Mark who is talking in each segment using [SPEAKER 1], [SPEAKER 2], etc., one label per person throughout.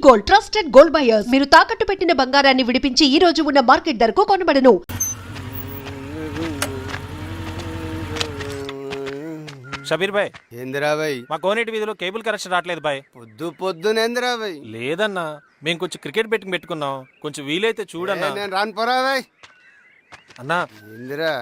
[SPEAKER 1] Gold, trusted gold buyers. మీరు తాకట్టు పెట్టిన బంగారాన్ని విడిపించి ఈ రోజు ఉన్న మార్కెట్ ధరకు కొనబడను.
[SPEAKER 2] షబీర్ భాయ్,
[SPEAKER 3] ఏందిరా భాయ్?
[SPEAKER 2] మా కోనేటి వీధిలో కేబుల్ కనెక్షన్ రావట్లేదు భాయ్.
[SPEAKER 3] పొద్దునేందిరా భాయ్?
[SPEAKER 2] లేదన్నా, మేము కొంచెం క్రికెట్ బెట్టింగ్ పెట్టుకున్నాం, కొంచెం వీలైతే చూడన్నా.
[SPEAKER 3] నేను రాను పోరా భాయ్.
[SPEAKER 2] అన్నా
[SPEAKER 3] ఏందిరా?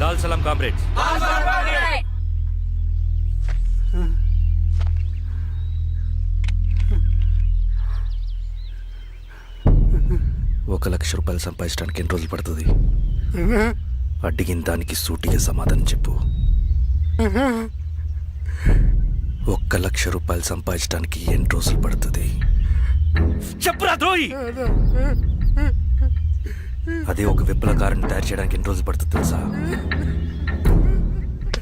[SPEAKER 4] లాల్ సలాం కామ్రేడ్స్. ₹1,00,000 సంపాదించడానికి ఎన్ని రోజులు పడుతుంది? అడిగిన దానికి సూటిగా సమాధానం చెప్పు. ₹1,00,000 సంపాదించడానికి ఎన్ని రోజులు పడుతుంది? చెప్పురా ద్రోహి. అదే ఒక విప్లవకారుని తయారు చేయడానికి ఎన్ని రోజులు పడుతుంది తెలుసా?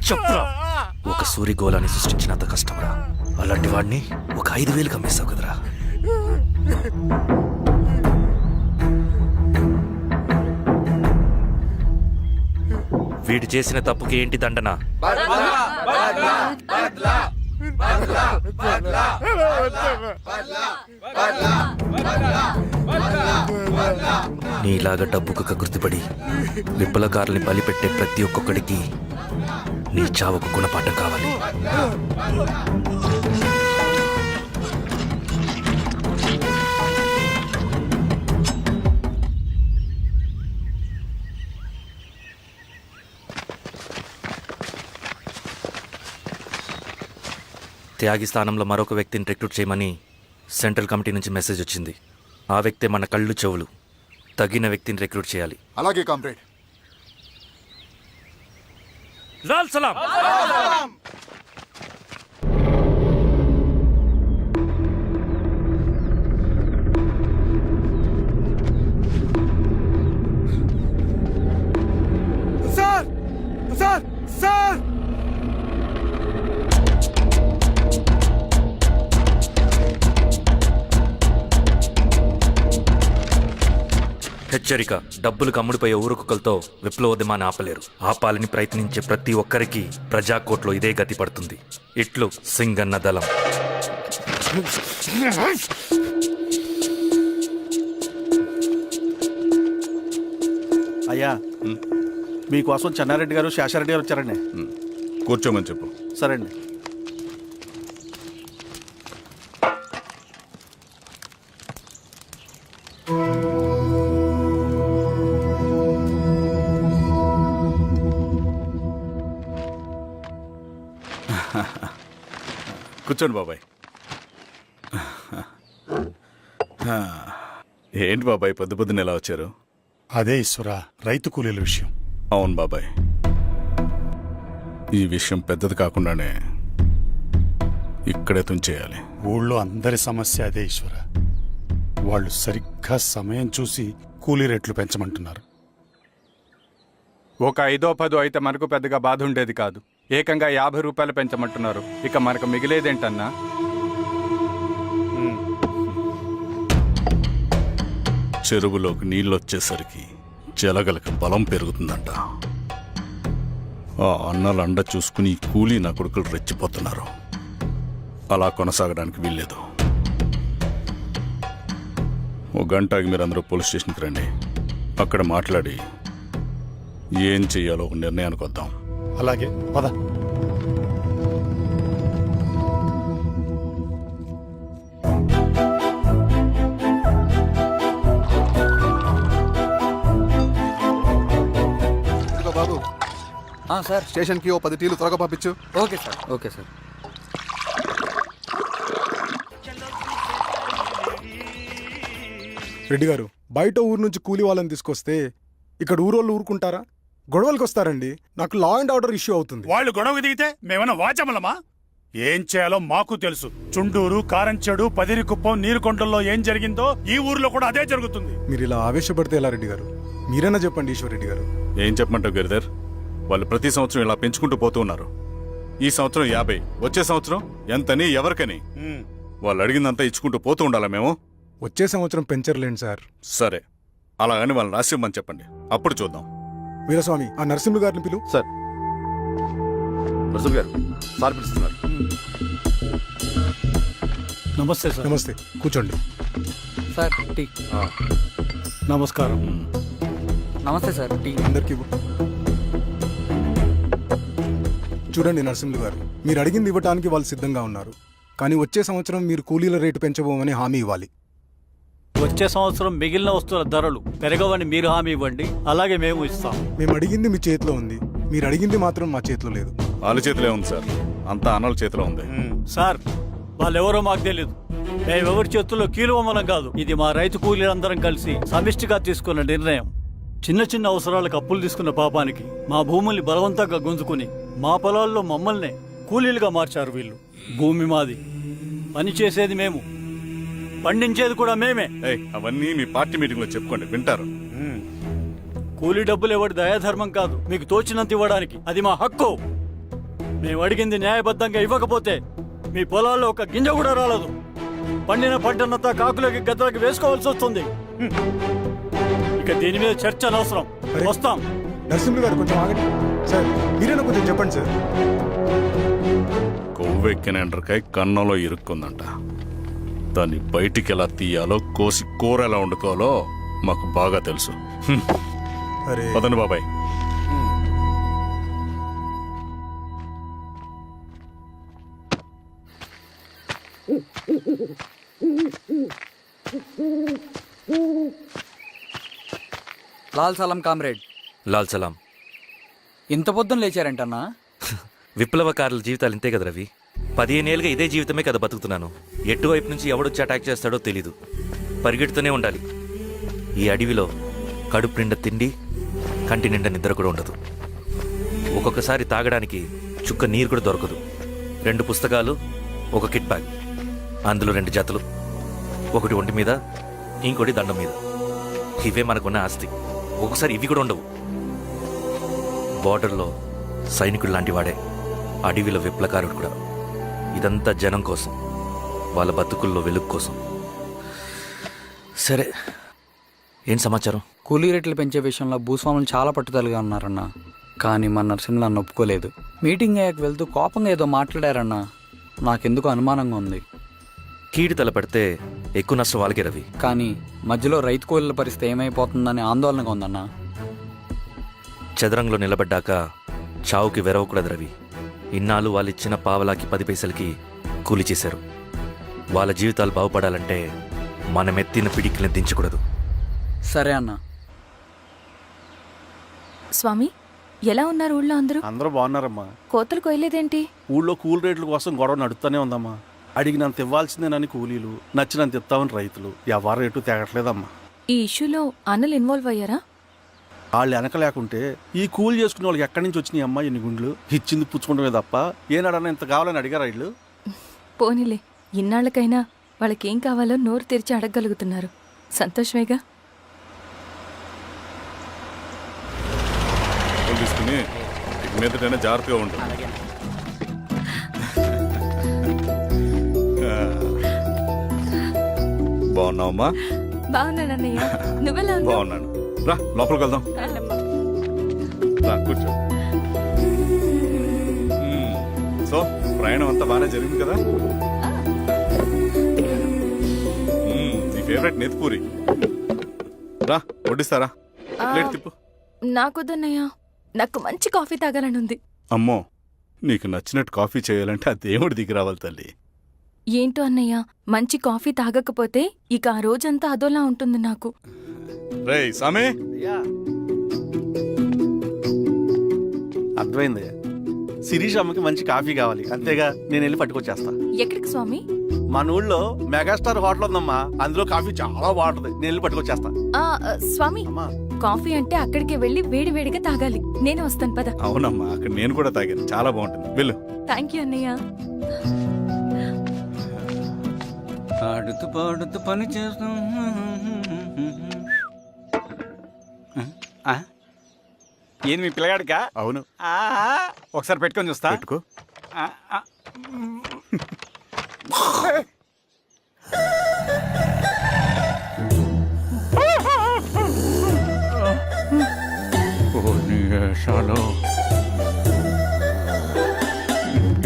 [SPEAKER 4] చెప్పురా. ఒక సూర్యగోళాన్ని సృష్టించినంత కష్టంరా. అలాంటి వాడిని ఒక 5,000 అమ్మేస్తావు కదరా. వీడు చేసిన తప్పుకి ఏంటి దండన? నీలాగా డబ్బుకు కకృతిపడి విప్లవకారుల్ని బలిపెట్టే ప్రతి ఒక్కొక్కడికి నీ చావుకు గుణపాఠం కావాలి. త్యాగి స్థానంలో మరొక వ్యక్తిని రిక్రూట్ చేయమని సెంట్రల్ కమిటీ నుంచి మెసేజ్ వచ్చింది. ఆ వ్యక్తే మన కళ్ళు చెవులు. తగిన వ్యక్తిని రిక్రూట్ చేయాలి.
[SPEAKER 5] అలాగే కామ్రేడ్.
[SPEAKER 4] లాల్ సలాం.
[SPEAKER 5] సార్ సార్ సార్
[SPEAKER 4] హెచ్చరిక. డబ్బులకు అమ్ముడిపోయే ఊరుకుక్కలతో విప్లవోద్యమాన్ని ఆపలేరు. ఆపాలని ప్రయత్నించే ప్రతి ఒక్కరికి ప్రజాకోట్లో ఇదే గతి పడుతుంది. ఇట్లు సింగన్న దళం.
[SPEAKER 6] అయ్యా, మీకోసం చెన్నారెడ్డి గారు శేషారెడ్డి గారు వచ్చారండి.
[SPEAKER 5] కూర్చోమని చెప్పు.
[SPEAKER 6] సరే అండి.
[SPEAKER 5] కూర్చోండి బాబాయ్. ఏంటి బాబాయ్ పొద్దున ఎలా వచ్చారు?
[SPEAKER 7] అదే ఈశ్వరా, రైతు కూలీల విషయం.
[SPEAKER 5] అవును బాబాయ్, ఈ విషయం పెద్దది కాకుండానే ఇక్కడే తుంచేయాలి.
[SPEAKER 7] ఊళ్ళో అందరి సమస్య అదే ఈశ్వర. వాళ్ళు సరిగ్గా సమయం చూసి కూలీ రేట్లు పెంచమంటున్నారు.
[SPEAKER 8] ఒక 5-10 అయితే మనకు పెద్దగా బాధ ఉండేది కాదు. ఏకంగా ₹50 పెంచమంటున్నారు. ఇక మనకు మిగిలేదేంటన్నా?
[SPEAKER 5] చెరువులోకి నీళ్ళొచ్చేసరికి జలగలకు బలం పెరుగుతుందంట. ఆ అన్నల అండ చూసుకుని ఈ కూలీ నా కొడుకులు రెచ్చిపోతున్నారు. అలా కొనసాగడానికి వీల్లేదు. ఓ గంటకి మీరందరూ పోలీస్ స్టేషన్కి రండి. అక్కడ మాట్లాడి ఏం చెయ్యాలో ఒక నిర్ణయానికి వద్దాం.
[SPEAKER 7] అలాగే పద.
[SPEAKER 5] బాబు,
[SPEAKER 6] సార్,
[SPEAKER 5] స్టేషన్కి ఓ 10 టీలు త్వరగా పంపించు.
[SPEAKER 6] Okay sir. Okay sir.
[SPEAKER 9] Reddy గారు, బయట ఊరు నుంచి కూలి వాళ్ళని తీసుకొస్తే ఇక్కడ ఊరోళ్ళు ఊరుకుంటారా? గొడవలకు వస్తారండి. నాకు లా అండ్ ఆర్డర్ ఇష్యూ అవుతుంది.
[SPEAKER 7] వాళ్ళు గొడవ దిగితే మేమన్నా వాచమలమా? ఏం చేయాలో మాకు తెలుసు. చుండూరు, కారంచెడు, పదిరికుప్పం, నీరుకొండల్లో ఏం జరిగిందో ఈ ఊర్లో కూడా అదే జరుగుతుంది.
[SPEAKER 9] మీరు ఇలా ఆవేశపడితే ఎలా రెడ్డి గారు? మీరైనా చెప్పండి ఈశ్వర్ రెడ్డి గారు.
[SPEAKER 5] ఏం చెప్పమంటావు గిరిధర్? వాళ్ళు ప్రతి సంవత్సరం ఇలా పెంచుకుంటూ పోతూ ఉన్నారు. ఈ సంవత్సరం 50, వచ్చే సంవత్సరం ఎంతని ఎవరికని వాళ్ళు అడిగిందంతా ఇచ్చుకుంటూ పోతూ ఉండాలా మేము?
[SPEAKER 9] వచ్చే సంవత్సరం పెంచర్లేండి సార్.
[SPEAKER 5] సరే, అలాగని వాళ్ళని రాసిమ్మని చెప్పండి, అప్పుడు చూద్దాం.
[SPEAKER 9] వీరస్వామి, ఆ నరసింహ గారిని పిలు.
[SPEAKER 8] సార్ నరసింహ గారు సార్ పిలుస్తున్నారు.
[SPEAKER 7] నమస్తే సార్.
[SPEAKER 9] నమస్తే, కూర్చోండి.
[SPEAKER 10] Sir tea.
[SPEAKER 7] నమస్కారం.
[SPEAKER 10] నమస్తే సార్ టీ.
[SPEAKER 9] అందరికీ ఇవ్వు. చూడండి నరసింహ గారు, మీరు అడిగింది ఇవ్వటానికి వాళ్ళు సిద్ధంగా ఉన్నారు. కానీ వచ్చే సంవత్సరం మీరు కూలీల రేటు పెంచబోమని హామీ ఇవ్వాలి.
[SPEAKER 11] వచ్చే సంవత్సరం మిగిలిన వస్తువుల ధరలు పెరగవని మీరు హామీ ఇవ్వండి, అలాగే మేము ఇస్తాం.
[SPEAKER 9] మేము అడిగింది మీ చేతిలో ఉంది, మీరు అడిగింది మాత్రం మా చేతిలో లేదు.
[SPEAKER 5] వాళ్ళ చేతిలో ఉంది సార్, అంతా అన్నల చేతిలో ఉంది.
[SPEAKER 11] సార్, వాళ్ళెవరో మాకు తెలియదు. మేమెవరి చేతుల్లో కీలువమనం కాదు. ఇది మా రైతు కూలీలందరం కలిసి సమిష్టిగా తీసుకున్న నిర్ణయం. చిన్న చిన్న అవసరాలకు అప్పులు తీసుకున్న పాపానికి మా భూముల్ని బలవంతంగా గుంజుకుని మా పొలాల్లో మమ్మల్నే కూలీలుగా మార్చారు వీళ్ళు. భూమి మాది, పని చేసేది మేము, పండించేది కూడా మేమే.
[SPEAKER 5] అవన్నీ మీ పార్టీ మీటింగ్ లో చెప్పుకోండి, వింటారు.
[SPEAKER 11] కూలీ డబ్బులు ఇవ్వడం దయాధర్మం కాదు, మీకు తోచినంత ఇవ్వడానికి అది మా హక్కు. మేము అడిగింది న్యాయబద్ధంగా ఇవ్వకపోతే మీ పొలాల్లో ఒక గింజ కూడా రాలదు. పండిన పంటనంతా కాకులకి గద్దలకి వేసుకోవాల్సి వస్తుంది. ఇక దీని మీద చర్చ అనవసరం. వస్తాం.
[SPEAKER 9] నరసింహ గారు కొంచెం ఆగండి సార్. మీరైనా కొంచెం చెప్పండి సార్.
[SPEAKER 5] కొవ్వెక్కిన ఎండ్రకాయ కన్నంలో ఇరుక్కుందంట. దాన్ని బయటికి ఎలా తీయాలో, కోసి కూర ఎలా వండుకోవాలో మాకు బాగా తెలుసు.
[SPEAKER 9] అరే
[SPEAKER 5] పదండి బాబాయ్.
[SPEAKER 10] లాల్ సలాం కామ్రేడ్.
[SPEAKER 4] లాల్ సలాం.
[SPEAKER 10] ఇంత పొద్దున లేచారంటన్నా?
[SPEAKER 4] విప్లవకారుల జీవితాలు ఇంతే కదా రవి. 15 ఏళ్ళుగా ఇదే జీవితమే కదా బతుకుతున్నాను. ఎటువైపు నుంచి ఎవడొచ్చి అటాక్ చేస్తాడో తెలీదు. పరిగెడుతూనే ఉండాలి. ఈ అడవిలో కడుపు నిండా తిండి, కంటి నిండా నిద్ర కూడా ఉండదు. ఒక్కొక్కసారి తాగడానికి చుక్క నీరు కూడా దొరకదు. 2 పుస్తకాలు, ఒక కిట్ బ్యాగ్, అందులో 2 జతలు, ఒకటి ఒంటి మీద, ఇంకోటి దండం మీద. ఇవే మనకున్న ఆస్తి. ఒక్కొక్కసారి ఇవి కూడా ఉండవు. బార్డర్లో సైనికుడు లాంటి వాడే అడవిలో విప్లవకారుడు కూడా. ఇదంతా జనం కోసం, వాళ్ళ బతుకుల్లో వెలుగు కోసం. సరే, ఏం సమాచారం?
[SPEAKER 10] కూలీ రేట్లు పెంచే విషయంలో భూస్వాములు చాలా పట్టుదలగా ఉన్నారన్నా. కానీ మన నరసింహ నన్ను ఒప్పుకోలేదు. మీటింగ్ అయ్యాక వెళ్తూ కోపంగా ఏదో మాట్లాడారన్నా. నాకెందుకు అనుమానంగా ఉంది.
[SPEAKER 4] కీడు తలపెడితే ఎక్కువ నష్టం వాళ్ళకే రవి.
[SPEAKER 10] కానీ మధ్యలో రైతు కూలీల పరిస్థితి ఏమైపోతుందని ఆందోళనగా ఉందన్నా.
[SPEAKER 4] చదరంగంలో నిలబడ్డాక చావుకి వెరవకూడదు రవి. ఇన్నాళ్ళు వాళ్ళు ఇచ్చిన పావలాకి 10 పైసలకి కూలి చేశారు. వాళ్ళ జీవితాలు బాగుపడాలంటే మనం ఎత్తిన పిడికిని దించకూడదు.
[SPEAKER 10] సరే అన్నా.
[SPEAKER 12] స్వామి, ఎలా ఉన్నారు ఊళ్ళో అందరూ?
[SPEAKER 6] అందరూ బాగున్నారమ్మా.
[SPEAKER 12] కోతలు కొయ్యలేదేంటి?
[SPEAKER 6] ఊళ్ళో కూలి రేట్ల కోసం గొడవ నడుస్తూనే ఉందమ్మా. అడిగినంత ఇవ్వాల్సిందేనని కూలీలు, నచ్చినంత ఇస్తామని రైతులు. ఎవరు రేటు తేగట్లేదమ్మా.
[SPEAKER 12] ఈ ఇష్యూలో అన్నలు ఇన్వాల్వ్ అయ్యారా?
[SPEAKER 6] వాళ్ళు వెనక లేకుంటే ఈ కూలి చేసుకునే వాళ్ళకి ఎక్కడి నుంచి వచ్చినాయి అమ్మా ఇన్ని గుండ్లు? ఇచ్చింది పుచ్చుకుంటమే తప్ప ఏనాడన్నా ఇంత కావాలని అడిగారా వీళ్ళు?
[SPEAKER 12] పోనీలే, ఇన్నాళ్ళకైనా వాళ్ళకేం కావాలో నోరు తెరిచి అడగగలుగుతున్నారు. సంతోషమేగా.
[SPEAKER 5] తీసుకుని మీదటైనా జాగ్రత్తగా ఉంటుంది. బాగున్నావమ్మా?
[SPEAKER 12] బాగున్నానన్నయ్య, నువ్వెలా ఉన్నావు?
[SPEAKER 5] బాగున్నాను. రా లోపలికి వెళ్దాం. రా కూర్చో. సో ప్రయాణం అంతా బాగానే జరిగింది కదా? నీ ఫేవరెట్ నెత్తిపూరి. రా వడ్డిస్తారా? ప్లేట్ తిప్పు.
[SPEAKER 12] నాకొద్దన్నయ్య, నాకు మంచి కాఫీ తాగాలని ఉంది.
[SPEAKER 5] అమ్మో, నీకు నచ్చినట్టు కాఫీ చేయాలంటే ఆ దేవుడి దిగి రావాలి తల్లి.
[SPEAKER 12] ఏంటో అన్నయ్య, మంచి కాఫీ తాగకపోతే ఇక ఆ రోజంతా అదోలా ఉంటుంది నాకు.
[SPEAKER 5] రేయ్ సామే,
[SPEAKER 6] అర్థమైంది. శిరీష్ అమ్మకి మంచి కాఫీ కావాలి, అంతేగా నేను వెళ్ళి పట్టుకొచ్చేస్తా.
[SPEAKER 12] ఎక్కడికి స్వామి?
[SPEAKER 6] మన ఊళ్ళో మెగాస్టార్ హోటల్ ఉందమ్మా, అందులో కాఫీ చాలా బాగుంటది. నేను వెళ్ళి పట్టుకొచ్చేస్తా.
[SPEAKER 12] స్వామి,
[SPEAKER 6] అమ్మా
[SPEAKER 12] కాఫీ అంటే అక్కడికి వెళ్ళి వేడి వేడిగా తాగాలి. నేను వస్తాను పద.
[SPEAKER 5] అవునమ్మా, అక్కడ నేను కూడా తాగాను, చాలా బాగుంటుంది. వెళ్ళు.
[SPEAKER 12] థ్యాంక్ యూ అన్నయ్య.
[SPEAKER 10] ఆడుతూ పాడుతూ పని చేస్తాం.
[SPEAKER 8] ఏంది మీ పిల్లగాడికా?
[SPEAKER 5] అవును,
[SPEAKER 8] ఒకసారి పెట్టుకొని చూస్తా.
[SPEAKER 5] పెట్టుకో.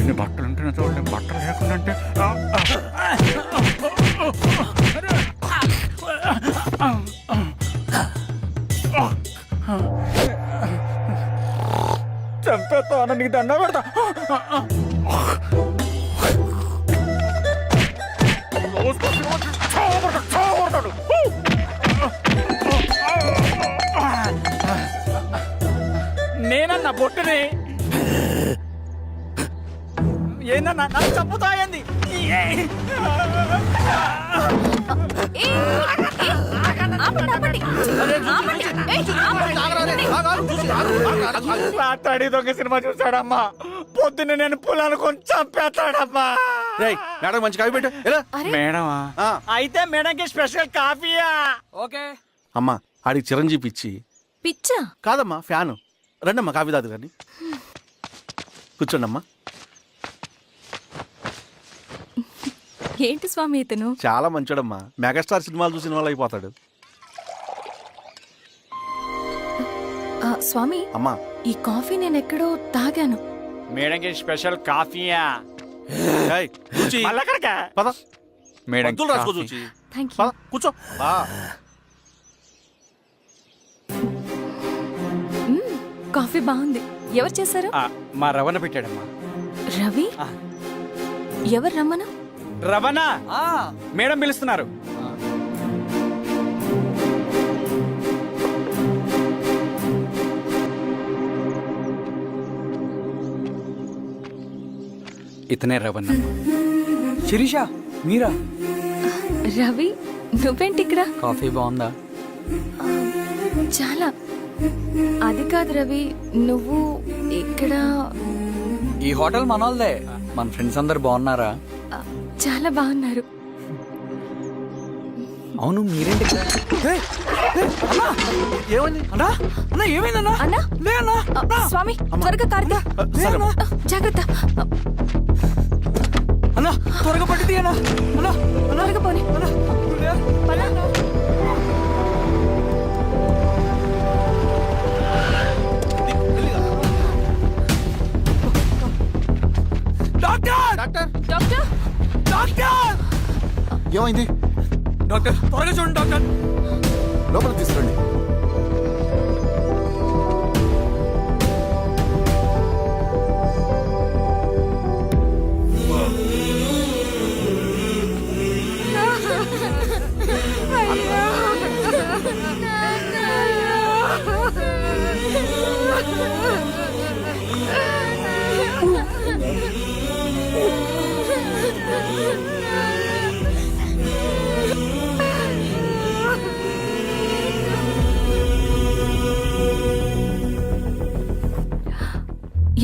[SPEAKER 8] ఇన్ని బట్టలు ఉంటే చూడండి, బట్టలు లేకుండా అంటే చంపేస్తా, నీకు దండ పెడతా. నేనన్నా బొట్టుని ఏందన్నా నన్ను చంపుతా ఏంది? రాత్రి దొంగ సినిమా చూసాడమ్మా, పొద్దున్న నేను పొలాన్ని కొంచెం చంపేస్తాడమ్మా.
[SPEAKER 6] మేడం మంచి కాఫీ పెట్టు.
[SPEAKER 8] మేడమా? అయితే మేడంకి స్పెషల్ కాఫీయా?
[SPEAKER 10] ఓకే.
[SPEAKER 6] అమ్మా ఆడికి చిరంజీవి ఇచ్చి.
[SPEAKER 12] పిచ్చా?
[SPEAKER 6] కాదమ్మా, ఫ్యాను. రండమ్మా కాఫీ తాదు కానీ. కూర్చోండి అమ్మా.
[SPEAKER 12] ఏంటి స్వామి ఇతను?
[SPEAKER 6] చాలా మంచోడమ్మా, మెగాస్టార్ సినిమాలు చూసిన వాళ్ళు అయిపోతాడు.
[SPEAKER 12] స్వామి,
[SPEAKER 6] అమ్మా
[SPEAKER 12] ఈ కాఫీ నేను ఎక్కడో తాగాను.
[SPEAKER 8] మేడంకి స్పెషల్ కాఫీయా?
[SPEAKER 6] ఏయ్, చూచి.
[SPEAKER 8] మళ్ళక్కడికా?
[SPEAKER 6] పద.
[SPEAKER 8] మేడం
[SPEAKER 6] మందులు రాసుకో చూచి.
[SPEAKER 12] Thank you.
[SPEAKER 6] పద, కూర్చో.
[SPEAKER 12] కాఫీ బాగుంది. ఎవరు చేశారు?
[SPEAKER 8] మా రవణ పెట్టాడమ్మా.
[SPEAKER 12] రవి? ఎవరు రమ్మను?
[SPEAKER 8] రవణ మేడం పిలుస్తున్నారు. ఇతనే రవణ.
[SPEAKER 10] శిరీష, మీరా?
[SPEAKER 12] రవి, నువ్వేంటి ఇక్కడ?
[SPEAKER 10] కాఫీ బాగుందా?
[SPEAKER 12] చాలా. అది కాదు రవి, నువ్వు ఇక్కడ.
[SPEAKER 10] ఈ హోటల్ మనోల్దే. మన ఫ్రెండ్స్ అందరు బాగున్నారా?
[SPEAKER 12] చాలా బాగున్నారు.
[SPEAKER 10] అవును, మీరేంటి ఇక్కడ?
[SPEAKER 6] ఏమైంది
[SPEAKER 10] అన్నా, అన్నా ఏమైందన్నా?
[SPEAKER 12] అన్నా?
[SPEAKER 10] లే అన్నా.
[SPEAKER 12] స్వామి, త్వరగా కారుతా. జాగ్రత్త.
[SPEAKER 10] అన్నా త్వరగా పట్టిది అన్నా. అన్నా
[SPEAKER 12] త్వరగా పోనీ. పద.
[SPEAKER 10] డాక్టర్!
[SPEAKER 6] Doctor
[SPEAKER 12] doctor,
[SPEAKER 10] doctor!
[SPEAKER 3] ఏమైంది?
[SPEAKER 10] డాక్టర్ త్వరగా చూడండి డాక్టర్.
[SPEAKER 3] లోపల తీసుకురండి.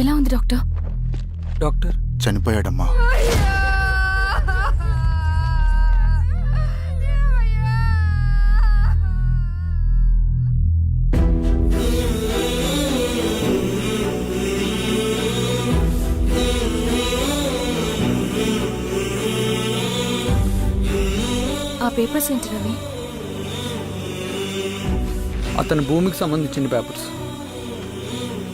[SPEAKER 12] ఎలా ఉంది డాక్టర్?
[SPEAKER 10] డాక్టర్
[SPEAKER 3] చనిపోయాడమ్మా.
[SPEAKER 12] ఆ పేపర్స్ ఏంటి రవి?
[SPEAKER 10] అతని భూమికి సంబంధించిన పేపర్స్.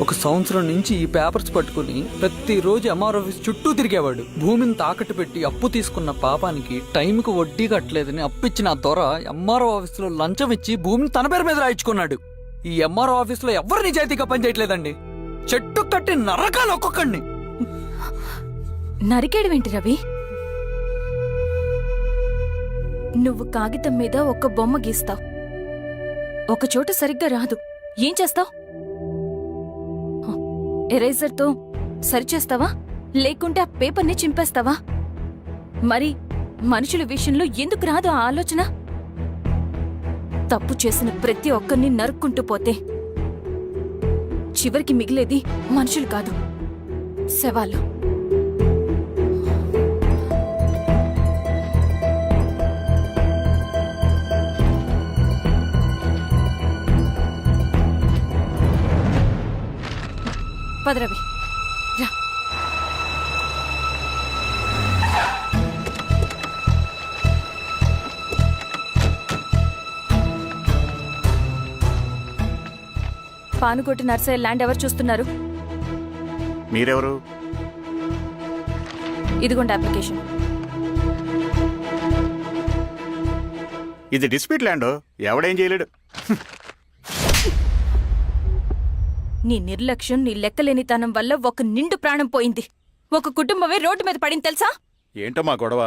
[SPEAKER 10] ఒక సంవత్సరం నుంచి ఈ పేపర్స్ పట్టుకుని ప్రతిరోజు ఎంఆర్ ఆఫీస్ చుట్టూ తిరిగేవాడు. భూమిని తాకట్టు పెట్టి అప్పు తీసుకున్న పాపానికి టైంకి వడ్డీ కట్టలేదని అప్పిచ్చిన ఆ దొర ఎంఆర్ఓ ఆఫీస్లో లంచం ఇచ్చి భూమిని తన పేరు మీద రాయించుకున్నాడు. ఈ ఎంఆర్ఓ ఆఫీస్లో ఎవరు నిజాయితీగా పనిచేయట్లేదండి. చెట్టు కట్టి నరకాలు ఒక్కొక్కడిని.
[SPEAKER 12] నరికేయడమేంటి రవి? నువ్వు కాగితం మీద ఒక బొమ్మ గీస్తావు, ఒక చోట సరిగ్గా రాదు. ఏం చేస్తావు? ఎరేజర్తో సరిచేస్తావా, లేకుంటే ఆ పేపర్ని చింపేస్తావా? మరి మనుషుల విషయంలో ఎందుకు రాదు ఆ ఆలోచన? తప్పు చేసిన ప్రతి ఒక్కరిని నరుక్కుంటూ పోతే చివరికి మిగిలేది మనుషులు కాదు, శవాలు. పదరవి రా. పానుకోటి నర్సయ్య ల్యాండ్ ఎవరు చూస్తున్నారు?
[SPEAKER 3] మీరెవరు?
[SPEAKER 12] ఇదిగోండి అప్లికేషన్.
[SPEAKER 3] ఇది డిస్ప్యూట్ ల్యాండ్, ఎవడేం చేయలేడు.
[SPEAKER 12] నీ నిర్లక్ష్యం, నీ లెక్కలేనితనం వల్ల ఒక నిండు ప్రాణం పోయింది. ఒక కుటుంబమే రోడ్డు మీద పడింది తెలుసా?
[SPEAKER 5] ఏంటమ్మా గొడవ?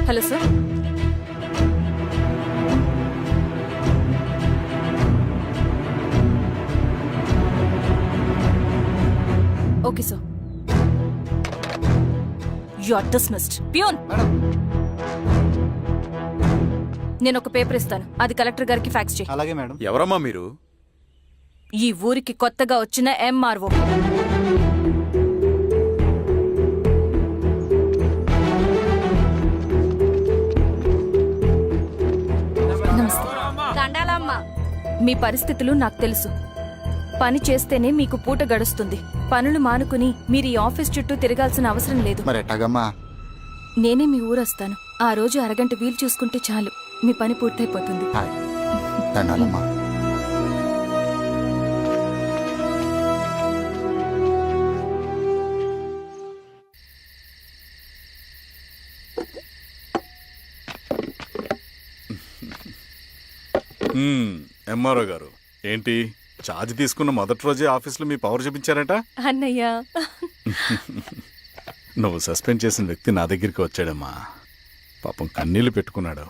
[SPEAKER 12] Hello sir. Okay sir. You are dismissed. Peon, నేను ఒక పేపర్ ఇస్తాను, అది కలెక్టర్ గారికి ఫ్యాక్స్ చేయి.
[SPEAKER 6] అలాగే మేడం.
[SPEAKER 5] ఎవరమ్మా మీరు?
[SPEAKER 12] ఈ ఊరికి కొత్తగా వచ్చిన ఎంఆర్ఓ. మీ పరిస్థితులు నాకు తెలుసు. పని చేస్తేనే మీకు పూట గడుస్తుంది. పనులు మానుకుని మీరు ఈ ఆఫీస్ చుట్టూ తిరగాల్సిన అవసరం లేదు.
[SPEAKER 3] మరి ఎట్టాగమ్మా?
[SPEAKER 12] నేనే మీ ఊరొస్తాను. ఆ రోజు అరగంట వీలు చూసుకుంటే చాలు, మీ పని పూర్తయిపోతుంది.
[SPEAKER 3] దండాలమ్మా.
[SPEAKER 5] ఎంఆర్ఓ గారు, ఏంటి ఛార్జ్ తీసుకున్న మొదటి రోజే ఆఫీస్లో మీ పవర్ చూపించారట?
[SPEAKER 12] అన్నయ్య,
[SPEAKER 5] నువ్వు సస్పెండ్ చేసిన వ్యక్తి నా దగ్గరికి వచ్చాడమ్మా. పాపం కన్నీళ్లు పెట్టుకున్నాడు.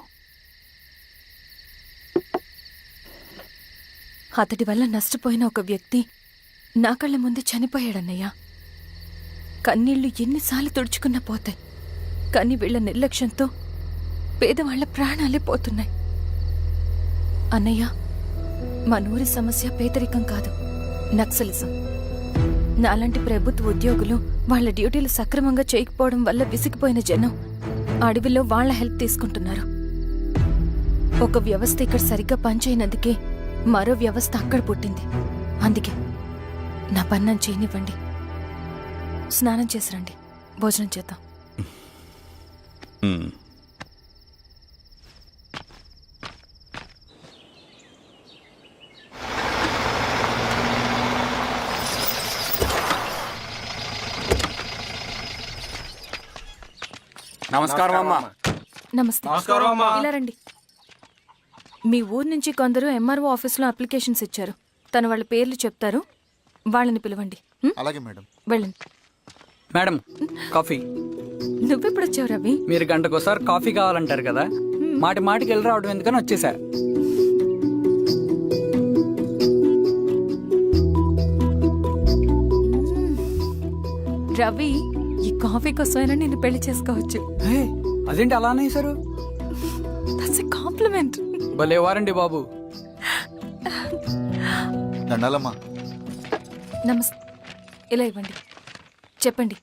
[SPEAKER 12] అతడి వల్ల నష్టపోయిన ఒక వ్యక్తి నా కళ్ళ ముందు చనిపోయాడన్నయ్య. కన్నీళ్లు ఎన్నిసార్లు తుడుచుకున్నా పోతాయి, కానీ వీళ్ల నిర్లక్ష్యంతో పేదవాళ్ల ప్రాణాలే పోతున్నాయి. అన్నయ్య, మనూరి సమస్య పేదరికం కాదు, నక్సలిజం. నాలాంటి ప్రభుత్వ ఉద్యోగులు వాళ్ల డ్యూటీలు సక్రమంగా చేయకపోవడం వల్ల విసిగిపోయిన జనం అడవిలో వాళ్ల హెల్ప్ తీసుకుంటున్నారు. ఒక వ్యవస్థ ఇక్కడ సరిగ్గా పనిచేయనందుకే మరో వ్యవస్థ అక్కడ పుట్టింది. అందుకే నా పన్నం చేయనివ్వండి, స్నానం చేసి రండి, భోజనం చేద్దాం.
[SPEAKER 8] నమస్కారం అమ్మా.
[SPEAKER 12] నమస్తే. ఇలా రండి. మీ ఊరు నుంచి కొందరు ఎంఆర్ఓ ఆఫీస్లో అప్లికేషన్స్ ఇచ్చారు. తను వాళ్ళ పేర్లు చెప్తారు, వాళ్ళని పిలవండి.
[SPEAKER 3] అలాగే మేడం.
[SPEAKER 12] వెళ్ళండి.
[SPEAKER 10] Madam, coffee.
[SPEAKER 12] నువ్వెప్పుడు వచ్చావు రవి?
[SPEAKER 10] మీరు గంటకోసారి కాఫీ కావాలంటారు కదా, మాటి మాటికి వెళ్ళి రావడం ఎందుకని వచ్చేసా.
[SPEAKER 12] రవి, ఈ కాఫీ కోసమైనా నేను పెళ్లి చేసుకోవచ్చు.
[SPEAKER 10] అదేంటి అలా అనేసారు?
[SPEAKER 12] That's a compliment.
[SPEAKER 10] భలే వారండి బాబు.
[SPEAKER 3] దండాలమ్మా.
[SPEAKER 12] నమస్తే. ఇలా ఇవ్వండి. చెప్పండి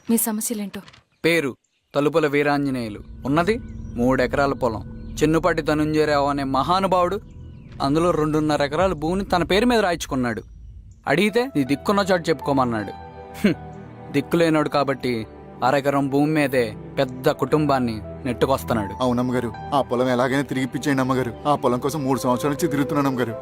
[SPEAKER 12] మీ సమస్యలేంటో.
[SPEAKER 10] పేరు తలుపుల వీరాంజనేయులు, ఉన్నది 3 ఎకరాల పొలం. చిన్నుపాటి ధనుంజయరావు అనే మహానుభావుడు అందులో 2.5 ఎకరాల భూమిని తన పేరు మీద రాయించుకున్నాడు. అడిగితే నీ దిక్కున్న చోటు చెప్పుకోమన్నాడు. దిక్కులేనాడు కాబట్టి 1/2 ఎకరం భూమి మీదే పెద్ద కుటుంబాన్ని నెట్టుకొస్తున్నాడు.
[SPEAKER 3] అవునమ్మగారు, ఆ పొలం ఎలాగైనా తిరిగిపించేయండి అమ్మగారు. ఆ పొలం కోసం 3 సంవత్సరాల నుంచి తిరుగుతున్నాను అమ్మగారు.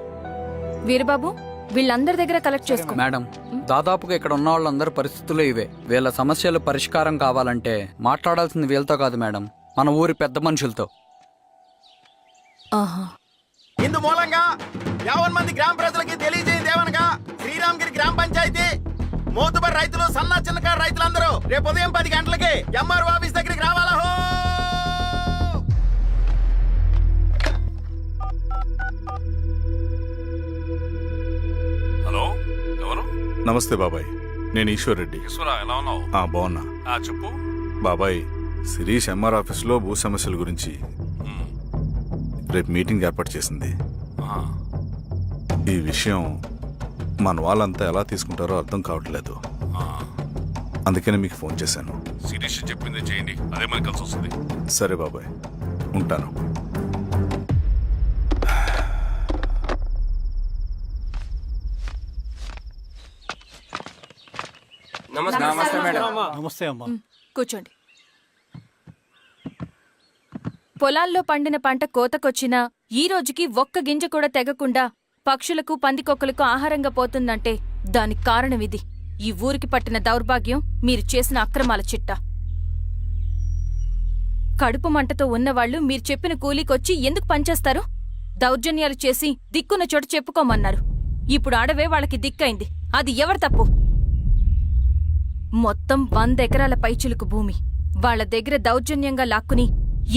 [SPEAKER 12] వీరబాబు, వీళ్ళందరి దగ్గర కలెక్ట్ చేసుకో.
[SPEAKER 10] మేడం, దాదాపుగా ఇక్కడ ఉన్న వాళ్ళందరి పరిస్థితులు ఇవే. వీళ్ళ సమస్యలు పరిష్కారం కావాలంటే మాట్లాడాల్సింది వీళ్ళతో కాదు మేడం, మన ఊరి పెద్ద మనుషులతో.
[SPEAKER 13] ఇందు మూలంగా 50 మంది గ్రామ ప్రజలకి తెలియజేయండి ఏమనగా, శ్రీరామగిరి గ్రామ పంచాయతీ మోతుబరి రైతులు, సన్న చిన్నకారు రైతులందరూ రేపు ఉదయం 10 గంటలకి ఎంఆర్ఓ ఆఫీస్ దగ్గరికి రావాలా.
[SPEAKER 5] నమస్తే బాబాయ్, నేను ఈశ్వర్ రెడ్డి.
[SPEAKER 2] ఎలా ఉన్నావు?
[SPEAKER 5] బాగున్నా.
[SPEAKER 2] చెప్పు.
[SPEAKER 5] బాబాయ్, శిరీష్ ఎంఆర్ ఆఫీస్లో భూ సమస్యల గురించి రేపు మీటింగ్ ఏర్పాటు చేసింది. ఈ విషయం మన వాళ్ళంతా ఎలా తీసుకుంటారో అర్థం కావట్లేదు. అందుకనే మీకు ఫోన్ చేశాను.
[SPEAKER 2] శిరీష్ చెప్పింది చేయండి, అదే మనకి కలిసి వస్తుంది.
[SPEAKER 5] సరే బాబాయ్, ఉంటాను.
[SPEAKER 11] నమస్తే అమ్మా.
[SPEAKER 12] కూర్చోండి. పొలాల్లో పండిన పంట కోతకొచ్చినా ఈ రోజుకి ఒక్క గింజ కూడా తెగకుండా పక్షులకు పందికొక్కలకు ఆహారంగా పోతుందంటే దానికి కారణం ఇది. ఈ ఊరికి పట్టిన దౌర్భాగ్యం మీరు చేసిన అక్రమాల చిట్టా. కడుపు మంటతో ఉన్నవాళ్లు మీరు చెప్పిన కూలీకొచ్చి ఎందుకు పనిచేస్తారు? దౌర్జన్యాలు చేసి దిక్కున్న చోట చెప్పుకోమన్నారు. ఇప్పుడు అడవే వాళ్ళకి దిక్కైంది. అది ఎవరి తప్పు? మొత్తం 100 ఎకరాల పైచిలుకు భూమి వాళ్ల దగ్గర దౌర్జన్యంగా లాక్కుని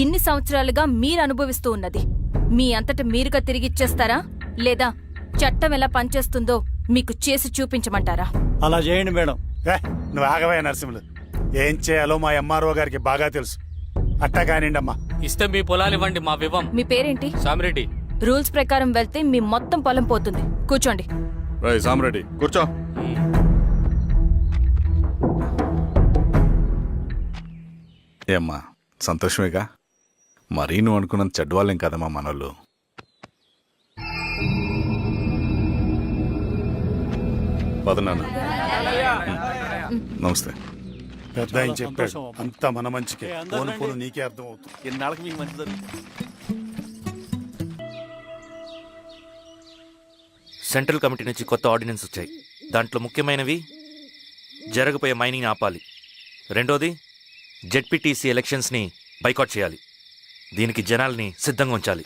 [SPEAKER 12] ఇన్ని సంవత్సరాలుగా మీరు అనుభవిస్తూ ఉన్నది. మీ అంతట మీరుగా తిరిగిచ్చేస్తారా, లేదా చట్టం ఎలా పనిచేస్తుందో మీకు చేసి చూపించమంటారా?
[SPEAKER 11] అలా చేయండి మేడం.
[SPEAKER 7] నువ్వు ఆగవే నరసింహులు. ఏం చేయాలో మా ఎంఆర్ఓ గారికి బాగా తెలుసు. అట్టా కానిండమ్మా.
[SPEAKER 2] ఇస్తే మీ పొలాలు ఇవ్వండి, మా వివం.
[SPEAKER 12] మీ పేరేంటి?
[SPEAKER 2] సామిరెడ్డి.
[SPEAKER 12] రూల్స్ ప్రకారం వెళ్తే మీ మొత్తం పొలం పోతుంది. కూర్చోండి.
[SPEAKER 5] సామిరెడ్డి కూర్చో. ఏమ్మా, సంతోషమేగా? మరీ నువ్వు అనుకున్నంత చెడ్డవాళ్ళేం కదమ్మా మనోళ్ళు. పదనాన్న. నమస్తే.
[SPEAKER 7] పెద్ద ఆయన చెప్పాడు, అంతా మన మంచికే. పోను పోను నీకే అర్థం అవుతుంది.
[SPEAKER 6] ఎన్నాళ్ళకి మీకు మంచి జరుగుతుంది.
[SPEAKER 4] సెంట్రల్ కమిటీ నుంచి కొత్త ఆర్డినెన్స్ వచ్చాయి. దాంట్లో ముఖ్యమైనవి జరగబోయే మైనింగ్ ఆపాలి, రెండోది జెడ్పీటీసీ ఎలక్షన్స్ని బైకాట్ చేయాలి, దీనికి జనాల్ని సిద్ధంగా ఉంచాలి.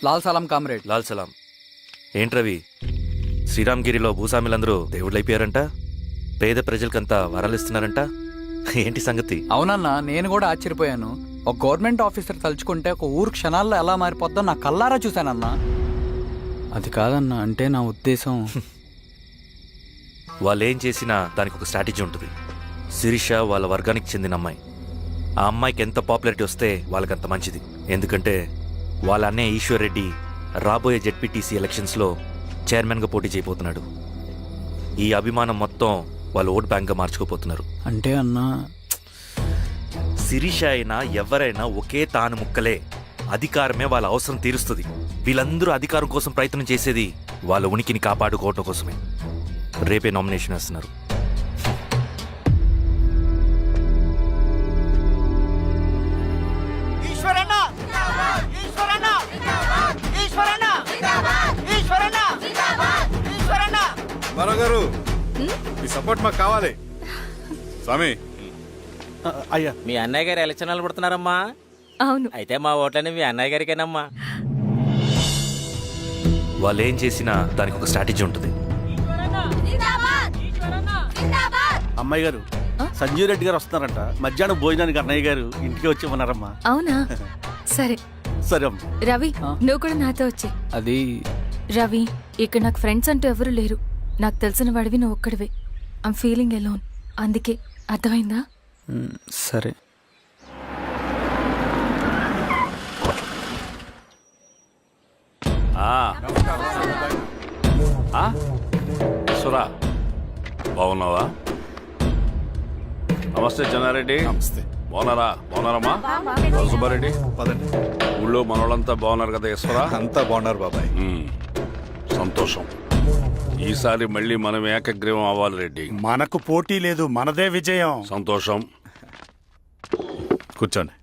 [SPEAKER 10] లాల్ సలాం కామ్రేడ్.
[SPEAKER 4] లాల్ సలాం. ఏంట్రవి, శ్రీరామ్గిరిలో భూస్వాములందరూ దేవుళ్ళైపోయారంట, పేద ప్రజలకంతా వరాలు ఇస్తున్నారంట, ఏంటి సంగతి?
[SPEAKER 10] అవునన్నా, నేను కూడా ఆశ్చర్యపోయాను. ఒక గవర్నమెంట్ ఆఫీసర్ తలుచుకుంటే ఒక ఊరు క్షణాల్లో ఎలా మారిపోద్దో నా కల్లారా చూశానన్నా. అది కాదన్నా, అంటే నా ఉద్దేశం
[SPEAKER 4] వాళ్ళు ఏం చేసినా దానికి ఒక స్ట్రాటజీ ఉంటుంది. శిరీష వాళ్ళ వర్గానికి చెందిన అమ్మాయి. ఆ అమ్మాయికి ఎంత పాపులారిటీ వస్తే వాళ్ళకంత మంచిది. ఎందుకంటే వాళ్ళ అన్నయ్య ఈశ్వర్ రెడ్డి రాబోయే జెడ్పీటీసీ ఎలక్షన్స్లో చైర్మన్గా పోటీ చేయబోతున్నాడు. ఈ అభిమానం మొత్తం వాళ్ళు ఓట్ బ్యాంక్గా మార్చుకోపోతున్నారు.
[SPEAKER 10] అంటే అన్నా,
[SPEAKER 4] శిరీష అయినా ఎవరైనా ఒకే తాను ముక్కలే. అధికారమే వాళ్ళ అవసరం తీరుస్తుంది. వీళ్ళందరూ అధికారం కోసం ప్రయత్నం చేసేది వాళ్ళ ఉనికిని కాపాడుకోవటం కోసమే. రేపే నామినేషన్ వేస్తున్నారు.
[SPEAKER 5] గారు, మీ సపోర్ట్ మాకు కావాలి. స్వామి.
[SPEAKER 6] అయ్యా,
[SPEAKER 13] మీ అన్నయ్య గారు ఎలక్షన్లు పడుతున్నారమ్మా.
[SPEAKER 12] అవును.
[SPEAKER 13] అయితే మా ఓట్లని మీ అన్నయ్య గారికేనమ్మా.
[SPEAKER 4] వాళ్ళు ఏం చేసినా దానికి ఒక స్ట్రాటజీ ఉంటుంది.
[SPEAKER 6] అమ్మాయి గారు, సంజీవ్ రెడ్డి గారు వస్తున్నారంట. మధ్యాహ్నం భోజనానికి అన్నయ్య గారు ఇంటికి వచ్చేమన్నారమ్మా.
[SPEAKER 12] అవునా? సరే
[SPEAKER 6] సరే అమ్మ.
[SPEAKER 12] రవి, నువ్వు కూడా నాతో వచ్చే.
[SPEAKER 10] అది
[SPEAKER 12] రవి, ఇక్కడ నాకు ఫ్రెండ్స్ అంటూ ఎవరూ లేరు. నాకు తెలిసిన వాడివి నువ్వు ఒక్కడివే. I'm feeling alone. అందుకే, అర్థమైందా?
[SPEAKER 10] సరే.
[SPEAKER 2] సురా, బాగున్నావా? నమస్తే జనారెడ్డి.
[SPEAKER 5] నమస్తే.
[SPEAKER 2] బాగున్నారమ్మా? సుబ్బారెడ్డి,
[SPEAKER 5] పదండి.
[SPEAKER 2] ఊళ్ళో మనోళ్ళంతా బాగున్నారు కదా ఈశ్వరా?
[SPEAKER 5] అంతా బాగున్నారు బాబాయ్.
[SPEAKER 2] సంతోషం. ఈసారి మళ్ళీ మనం ఏకగ్రీవం అవ్వాలి రెడ్డి.
[SPEAKER 7] మనకు పోటీ లేదు, మనదే విజయం.
[SPEAKER 2] సంతోషం.
[SPEAKER 5] కూర్చోండి.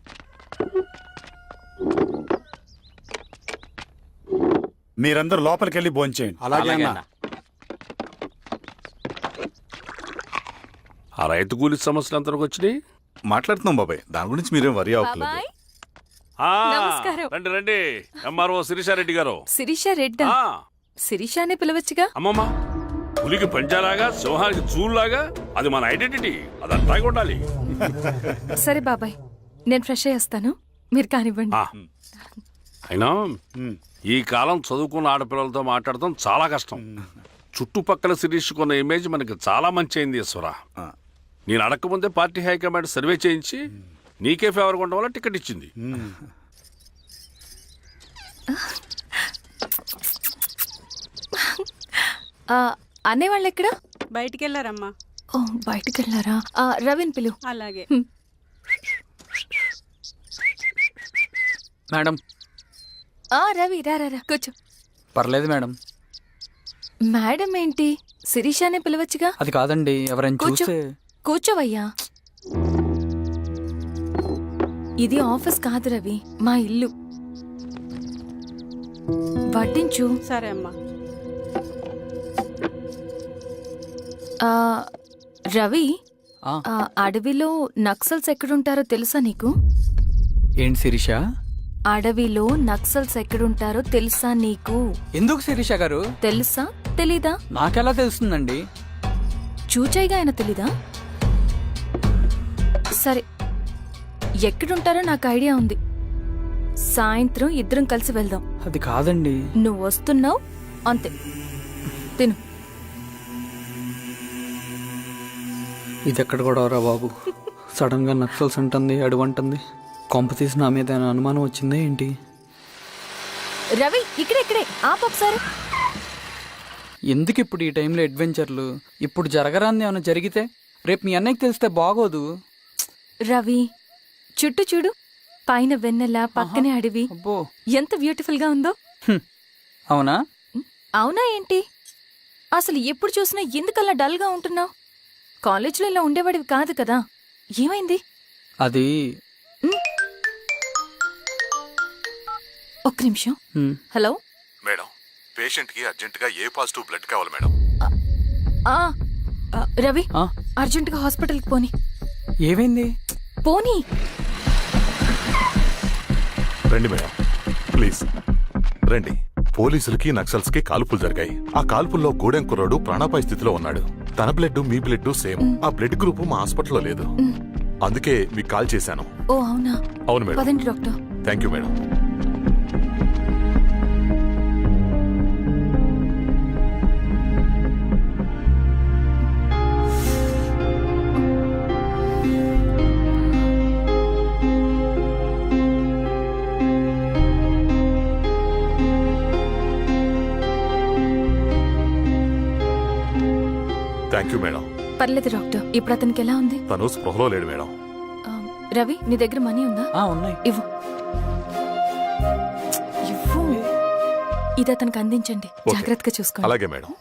[SPEAKER 7] మీరందరూ లోపలికి వెళ్ళి భోంచేయండి.
[SPEAKER 6] అలాగే అన్న.
[SPEAKER 2] ఆ రైతు కూలి సమస్యలు ఎంతవరకు వచ్చినాయి?
[SPEAKER 5] మాట్లాడుతున్నాం బాబాయ్, దాని గురించి మీరేం వరి అవ్వట్లేదు.
[SPEAKER 12] బాబాయ్,
[SPEAKER 2] ఆ,
[SPEAKER 12] నమస్కారం.
[SPEAKER 2] రండి రండి. ఎంఆర్ఓ శిరీషారెడ్డి గారు.
[SPEAKER 12] శిరీష రెడ్డా?
[SPEAKER 2] ఆ,
[SPEAKER 12] శిరీష అనే పిలవచ్చుగా.
[SPEAKER 2] అమ్మమ్మ, పులికి పంచాలాగా సింహానికి చూలాగా అది మన ఐడెంటిటీ. అది అట్లాగే ఉండాలి.
[SPEAKER 12] సరే బాబాయ్, నేను ఫ్రెష్ అయ్యి వస్తాను, మీరు కానివ్వండి.
[SPEAKER 2] అయినా ఈ కాలం చదువుకున్న ఆడపిల్లలతో మాట్లాడటం చాలా కష్టం. చుట్టుపక్కల శిరీష్ కొన్న ఇమేజ్ మనకి చాలా మంచి అయింది ఈశ్వర. నేను అడగకముందే పార్టీ హైకమాండ్ సర్వే చేయించి నీకే ఫేవర్గా ఉండడం వల్ల టికెట్ ఇచ్చింది.
[SPEAKER 12] అనేవాళ్ళు ఎక్కడ?
[SPEAKER 14] బయటికి వెళ్ళారమ్మా.
[SPEAKER 12] ఓ బయటికి వెళ్ళారా? రవిని పిలు.
[SPEAKER 14] అలాగే.
[SPEAKER 10] మేడం.
[SPEAKER 12] రవి రా రా రా, కూర్చో.
[SPEAKER 10] పర్లేదు మేడం.
[SPEAKER 12] మేడం ఏంటి, శిరీషానే పిలవచ్చుగా.
[SPEAKER 10] అది కాదండి, ఎవరైనా
[SPEAKER 12] కూర్చో.
[SPEAKER 10] చూస్తే.
[SPEAKER 12] కూర్చోవయ్యా. ఇది ఆఫీస్ కాదు రవి, మా ఇల్లు. వడ్డించు.
[SPEAKER 14] సరే అమ్మా.
[SPEAKER 12] రవి, అడవిలో నక్సల్స్ ఎక్కడుంటారో తెలుసా నీకు?
[SPEAKER 10] ఏంటి శిరీష?
[SPEAKER 12] అడవిలో నక్సల్స్ ఎక్కడుంటారో తెలుసా నీకు?
[SPEAKER 10] ఎందుకు శిరీష గారు?
[SPEAKER 12] తెలుసా తెలీదా?
[SPEAKER 10] నాకెలా తెలుస్తుందండి?
[SPEAKER 12] చూచాయిగా ఆయన తెలీదా? సరే, ఎక్కడుంటారో నాకు ఐడియా ఉంది. సాయంత్రం ఇద్దరం కలిసి వెళ్దాం.
[SPEAKER 10] అది కాదండి.
[SPEAKER 12] నువ్వు వస్తున్నావు అంతే. తిను.
[SPEAKER 10] ఇది ఎక్కడ కూడా రా బాబు. సడన్ గా నక్సల్స్ అంటుంది, అడువంటుంది. కొంప తీసి నా మీద ఏమైనా అనుమానం వచ్చిందా ఏంటి?
[SPEAKER 12] రవి ఇక్కడే ఆపొకసారి.
[SPEAKER 10] ఎందుకు ఇప్పుడు ఈ టైంలో అడ్వెంచర్లు? ఇప్పుడు జరగరాంది ఏమైనా జరిగితే రేపు మీ అన్నయ్యకి తెలిస్తే బాగోదు.
[SPEAKER 12] రవి, చుట్టూ చూడు. పైన వెన్నెల, పక్కనే అడవి.
[SPEAKER 10] అబ్బో,
[SPEAKER 12] ఎంత బ్యూటిఫుల్ గా ఉందో.
[SPEAKER 10] అవునా?
[SPEAKER 12] అవునా ఏంటి? అసలు ఎప్పుడు చూసినా ఎందుకలా డల్ గా ఉంటున్నావు? కాలేజీలో ఇలా ఉండేవాడివి కాదు కదా, ఏమైంది?
[SPEAKER 10] అది
[SPEAKER 12] ఒక్క నిమిషం. హలో
[SPEAKER 5] మేడం, పేషెంట్ కి అర్జెంట్ గా ఏ పాజిటివ్ బ్లడ్ కావాలి మేడం.
[SPEAKER 12] రవి, అర్జెంట్ గా హాస్పిటల్కి పోని.
[SPEAKER 10] ఏమైంది?
[SPEAKER 12] పోనీ.
[SPEAKER 5] రండి మేడం, ప్లీజ్ రండి. పోలీసులకి నక్సల్స్ కి కాల్పులు జరిగాయి. ఆ కాల్పుల్లో గూడెం కుర్రాడు ప్రాణాపాయ స్థితిలో ఉన్నాడు. తన బ్లడ్ మీ బ్లడ్ సేమ్. ఆ బ్లడ్ గ్రూప్ మా హాస్పిటల్లో లేదు. అందుకే మీకు కాల్ చేశాను.
[SPEAKER 12] ఓ అవునా?
[SPEAKER 5] అవును మేడం.
[SPEAKER 12] పదండి doctor.
[SPEAKER 5] Thank you madam. Thank you madam.
[SPEAKER 12] పర్లేదు డాక్టర్. ఇప్పుడు అతనికి ఎలా ఉంది?
[SPEAKER 5] తను స్పృహలో లేడు మేడం.
[SPEAKER 12] రవి, నీ దగ్గర మనీ ఉందా?
[SPEAKER 10] ఉన్నాయి.
[SPEAKER 12] ఇవ్వు. ఇది అతనికి అందించండి. జాగ్రత్తగా చూసుకోండి.
[SPEAKER 5] అలాగే మేడం.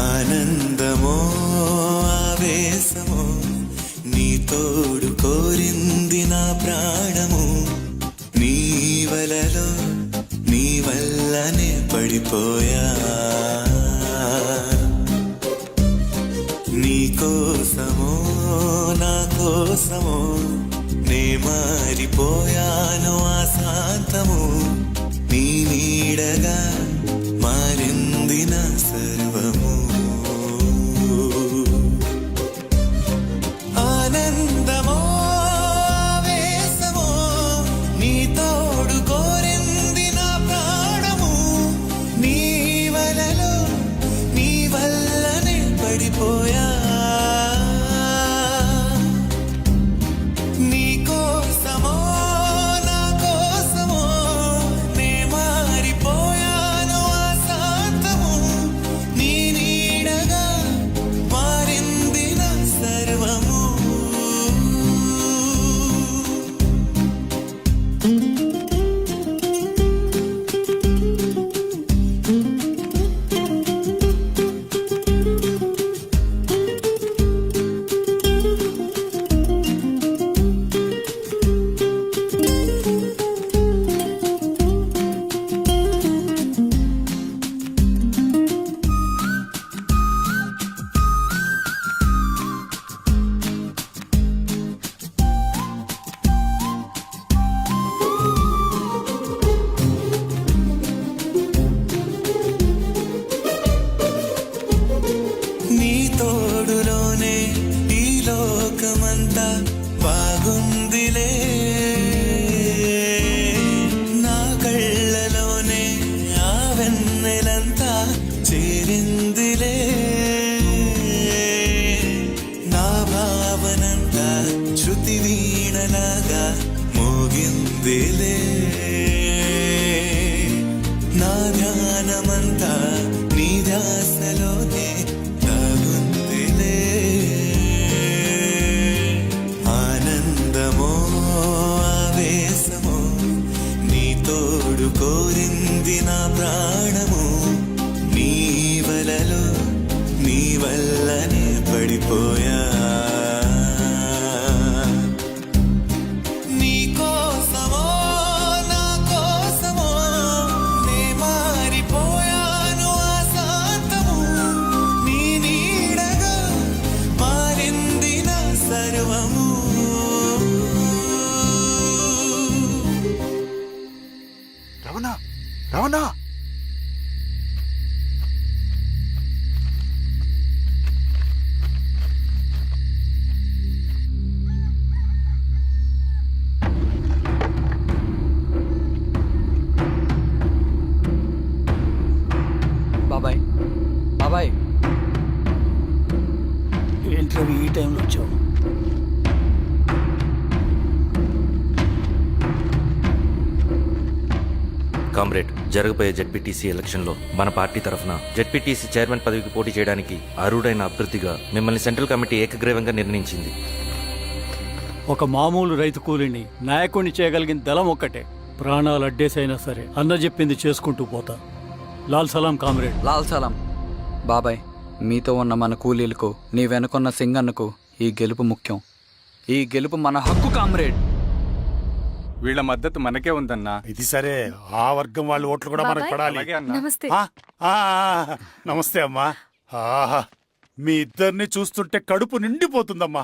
[SPEAKER 13] ఆనందమో ఆవేశమో నీ తోడు కోరింది నా ప్రాణము. నీ వలలో నీ వల్లనే పడిపోయా. నీ కోసమో నా కోసమో నే మారిపోయాను ఆశాంతము. నీ నీడగా మారింది నా సర్వము. ఆనందమో ఆవేశమో నీ తోడు కోరింది నా ప్రాణము. నీ వలలో నీ వల్లనే పడిపోయా. నీ కోసమో నా కోసమో నే మారిపోయాను ఆశాంతము.
[SPEAKER 14] దాగుందిలే నా కళ్ళలోనే ఆ వెన్నెలంతా చేరిందిలే నా భావనంతా శృతి వీణలాగా మోగిందిలే నా ధ్యానమంతా నీ ధ్యాసలోనే దాగుందిలే ఆనందమో ఆవేశమో నీ తోడు కోరింది నా ప్రాణము నీ వలలో నీ వల్లనే పడిపోయా నీ కోసమో నా కోసమో నే మారిపోయాను ఆశాంతము నీ నీడగా మారింది నా సర్వము
[SPEAKER 3] రమణ రమణ
[SPEAKER 10] బాబాయ్ బాబాయ్
[SPEAKER 11] ఏంటి ఈ టైంలో వచ్చావు?
[SPEAKER 4] కామ్రేడ్, జరగబోయే జెడ్పీటీసీ ఎలక్షన్లో మన పార్టీ తరఫున జెడ్పీటీసీ చైర్మన్ పదవికి పోటీ చేయడానికి అర్హుడైన అభ్యర్థిగా మిమ్మల్ని సెంట్రల్ కమిటీ ఏకగ్రీవంగా నిర్ణయించింది.
[SPEAKER 11] ఒక మామూలు రైతు కూలిని నాయకుడిని చేయగలిగిన దళం ఒక్కటే. ప్రాణాలు అడ్డేసైనా సరే అన్న చెప్పింది చేసుకుంటూ పోతా. లాల్ సలాం కామ్రేడ్.
[SPEAKER 10] లాల్ సలాం. బాబాయ్, మీతో ఉన్న మన కూలీలకు, నీ వెనుకున్న సింగన్నకు ఈ గెలుపు ముఖ్యం. ఈ గెలుపు మన హక్కు కామ్రేడ్.
[SPEAKER 8] వీళ్ళ మద్దతు మనకే ఉందన్నా.
[SPEAKER 7] ఇది సరే, ఆ వర్గం వాళ్ళ ఓట్లు కూడా మనకు పడాలి.
[SPEAKER 8] అలాగే అన్నా.
[SPEAKER 12] నమస్తే.
[SPEAKER 7] నమస్తే అమ్మా. ఆహా, మీ ఇద్దరిని చూస్తుంటే కడుపు నిండిపోతుందమ్మా.